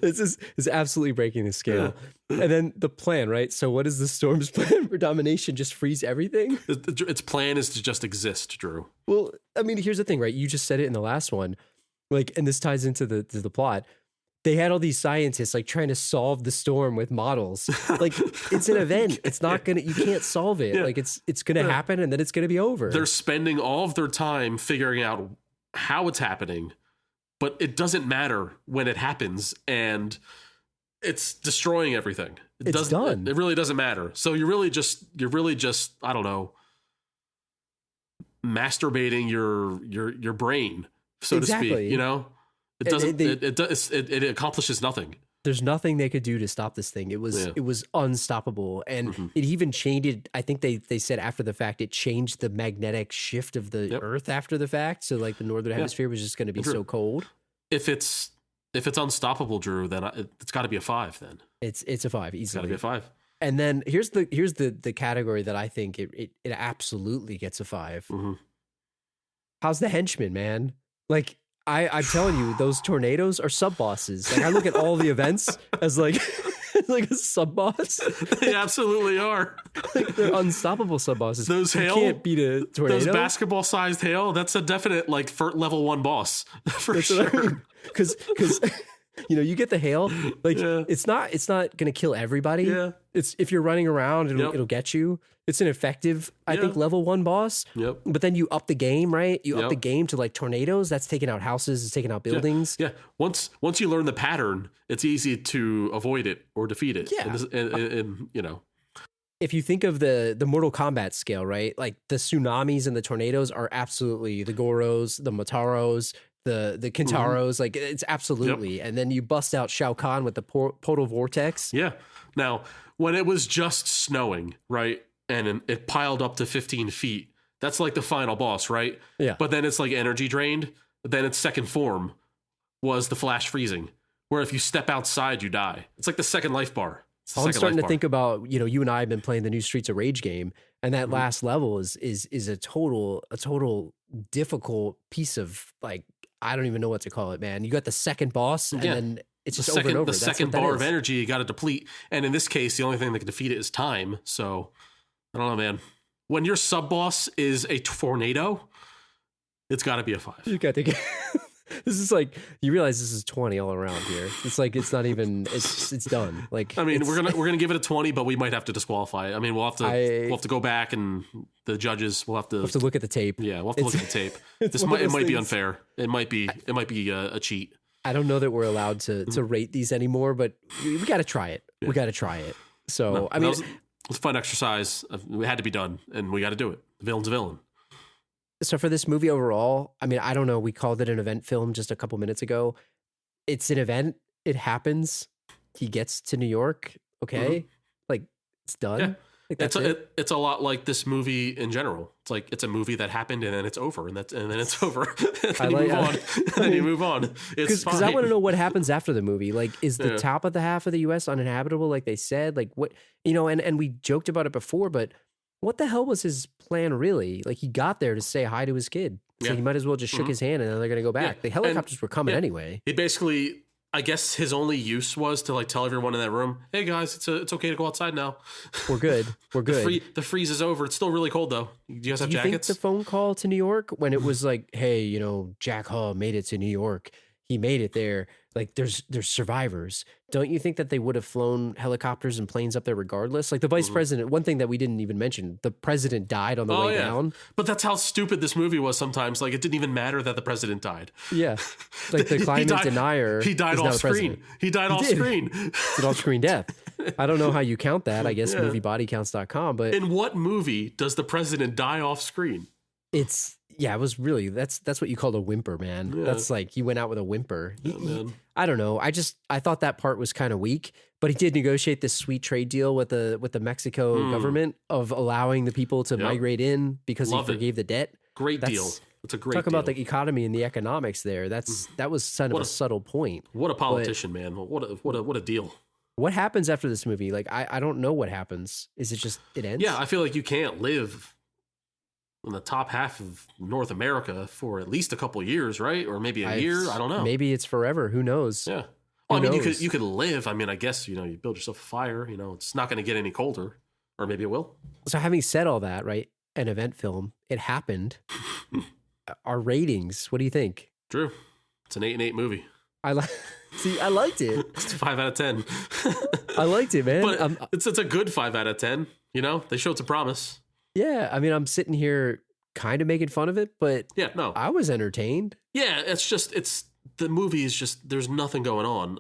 This is absolutely breaking the scale. And then the plan, right? So what is the storm's plan for domination? Just freeze everything? Its plan is to just exist, Drew. Well, I mean, here's the thing, right? You just said it in the last one. Like, and this ties into the plot. They had all these scientists like trying to solve the storm with models. Like, it's an event. It's not you can't solve it. Yeah. Like, it's gonna happen and then it's gonna be over. They're spending all of their time figuring out how it's happening, but it doesn't matter when it happens, and it's destroying everything. It's done. It really doesn't matter. So you're really just I don't know, masturbating your brain, so to speak. You know, it doesn't. It accomplishes nothing. There's nothing they could do to stop this thing. It was unstoppable, and it even changed it. I think they said after the fact it changed the magnetic shift of the Earth after the fact. So like the northern hemisphere was just going to be so cold. If it's unstoppable, Drew, then it's got to be a 5. Then it's a 5 easily. It's got to be a 5. And then here's the category that I think it absolutely gets a 5. How's the henchman, man? Like, I'm telling you, those tornadoes are sub bosses. Like, I look at all the events as like like a sub boss. They absolutely are. Like, they're unstoppable sub bosses. Those hail, you can't beat a tornado. Those basketball sized hail. That's a definite like level 1 boss for That's sure. what I mean. Because you know, you get the hail, like it's not gonna kill everybody. Yeah. It's if you're running around, it'll get you. It's an effective, I think, level 1 boss. Yep. But then you up the game, right? You up the game to like tornadoes. That's taking out houses. It's taking out buildings. Yeah. Once you learn the pattern, it's easy to avoid it or defeat it. Yeah. And you know. If you think of the Mortal Kombat scale, right? Like the tsunamis and the tornadoes are absolutely the Goros, the Motaros, the Kintaros. Like it's absolutely. And then you bust out Shao Kahn with the portal vortex. Yeah. Now, when it was just snowing, right? and it piled up to 15 feet. That's like the final boss, right? Yeah. But then it's like energy drained. Then its second form was the flash freezing, where if you step outside, you die. It's like the second life bar. I'm starting to think about, you and I have been playing the new Streets of Rage game, and that last level is a total difficult piece of, like, I don't even know what to call it, man. You got the second boss, and then it's just over and over. The second bar of energy you got to deplete, and in this case, the only thing that can defeat it is time. So I don't know, man. When your sub boss is a tornado, it's got to be a 5. You got to get. This is like, you realize this is 20 all around here. It's like, it's not even, it's done. Like, I mean, we're gonna give it a 20, but we might have to disqualify it. I mean, we'll have to go back, and the judges will have to look at the tape. Yeah, we'll have to look at the tape. It might be unfair. It might be a cheat. I don't know that we're allowed to rate these anymore, but we got to try it. Yeah. We got to try it. So, no, I mean, it's a fun exercise. It had to be done, and we got to do it. The villain's a villain. So for this movie overall, I mean, I don't know. We called it an event film just a couple minutes ago. It's an event. It happens. He gets to New York. Okay. Like, it's done. Yeah. Like, that's it's a lot like this movie in general. It's like, it's a movie that happened, and then it's over, and then it's over. And then you move on. It's fine. Because I want to know what happens after the movie. Like, is the top of the half of the U.S. uninhabitable, like they said? Like, what, and we joked about it before, but what the hell was his plan really? Like, he got there to say hi to his kid. So he might as well just shook his hand, and then they're going to go back. The helicopters were coming anyway. He basically, I guess his only use was to like tell everyone in that room, hey guys, it's okay to go outside now. We're good. We're good. The freeze is over. It's still really cold though. Do you guys have jackets? Do you think the phone call to New York when it was like, hey, Jack Hall made it to New York. He made it there. Like, there's survivors. Don't you think that they would have flown helicopters and planes up there regardless? Like, the vice president, one thing that we didn't even mention, the president died on the way down. But that's how stupid this movie was sometimes. Like, it didn't even matter that the president died. Yeah. Like, the climate denier. He died off screen. He died off screen. It's an off screen death. I don't know how you count that. I guess movieBodyCounts.com. But in what movie does the president die off screen? It was really, that's what you call a whimper, man. Yeah. That's like, he went out with a whimper. I don't know. I thought that part was kind of weak, but he did negotiate this sweet trade deal with the Mexico government of allowing the people to migrate in because he forgave the debt. Great deal. It's a great talk deal. about the economy and the economics there. That was kind of a subtle point. What a politician, man. What a deal. What happens after this movie? Like, I don't know what happens. Is it just, it ends? Yeah, I feel like you can't live in the top half of North America for at least a couple of years, right? Or maybe a year. I don't know. Maybe it's forever. Who knows? Yeah. Well, I mean, you could live. I mean, I guess, you build yourself a fire, it's not going to get any colder, or maybe it will. So having said all that, right? An event film, it happened. Our ratings, what do you think? Drew, it's an 8-8 movie. I liked it. It's a 5 out of 10. I liked it, man. But it's a good 5 out of 10. They showed some promise. Yeah, I mean, I'm sitting here kind of making fun of it, but I was entertained. Yeah, the movie is just, there's nothing going on,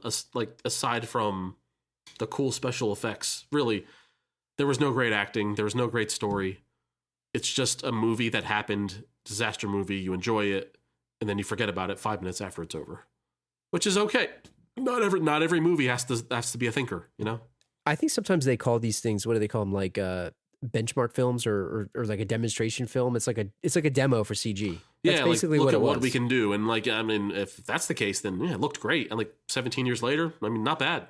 aside from the cool special effects. Really, there was no great acting. There was no great story. It's just a movie that happened, disaster movie. You enjoy it, and then you forget about it 5 minutes after it's over, which is okay. Not every movie has to be a thinker, I think sometimes they call these things, what do they call them? Like benchmark films or like a demonstration film. It's like a demo for CG. That's basically look what at it was. what we can do. And I mean, if that's the case, then it looked great. And 17 years later, I mean, not bad.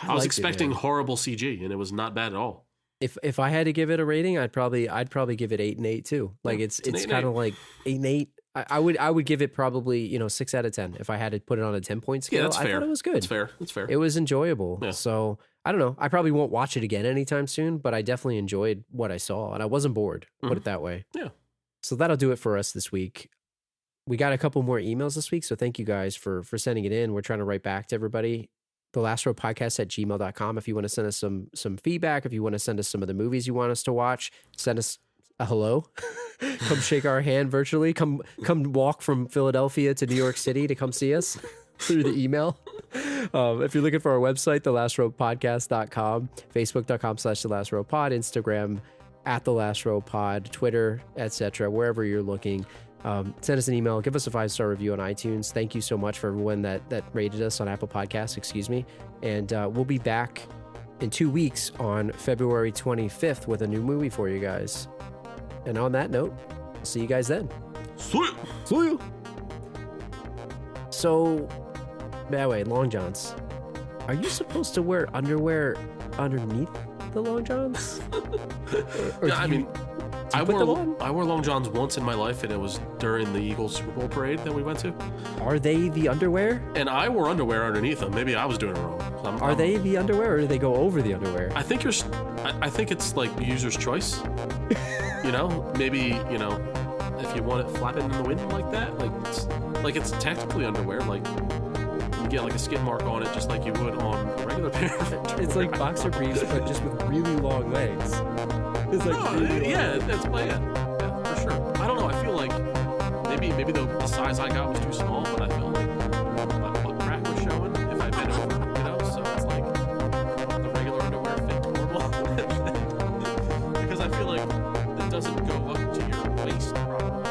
I was expecting horrible CG, and it was not bad at all. If I had to give it a rating, I'd probably give it 8 and 8 too. Like it's kind of like 8 and 8. I would give it probably 6 out of 10 if I had to put it on a 10-point scale. Yeah, that's fair. I thought it was good. That's fair. It was enjoyable. Yeah. So I don't know. I probably won't watch it again anytime soon, but I definitely enjoyed what I saw, and I wasn't bored. Put it that way. Yeah. So that'll do it for us this week. We got a couple more emails this week, so thank you guys for sending it in. We're trying to write back to everybody. TheLastRowPodcast@gmail.com if you want to send us some feedback, if you want to send us some of the movies you want us to watch, send us a hello. Come shake our hand virtually. Come walk from Philadelphia to New York City to come see us through the email. If you're looking for our website, thelastrowpodcast.com, facebook.com/thelastRowPod, Instagram @thelastRowPod, Twitter, etc., wherever you're looking. Send us an email, give us a 5-star review on iTunes. Thank you so much for everyone that rated us on Apple Podcasts, and we'll be back in 2 weeks on February 25th with a new movie for you guys. And on that note, I'll see you guys then. See you. So, Badway, long johns. Are you supposed to wear underwear underneath the long johns? Or Yeah, I mean, I put them on? wore long johns once in my life, and it was during the Eagles Super Bowl parade that we went to. Are they the underwear? And I wore underwear underneath them. Maybe I was doing it wrong. Are they the underwear, or do they go over the underwear? I think I think it's like user's choice. You know, maybe if you want it flapping in the wind like that, like it's technically underwear. Like you get like a skid mark on it, just like you would on a regular pair of underwear. It's like boxer briefs, but just with really long legs. It's like really yeah, for sure. I don't know. I feel like maybe the size I got was too small, but I feel like my butt crack was showing if I bent over, So it's like the regular underwear fit normal because I feel like it doesn't go up to your waist properly.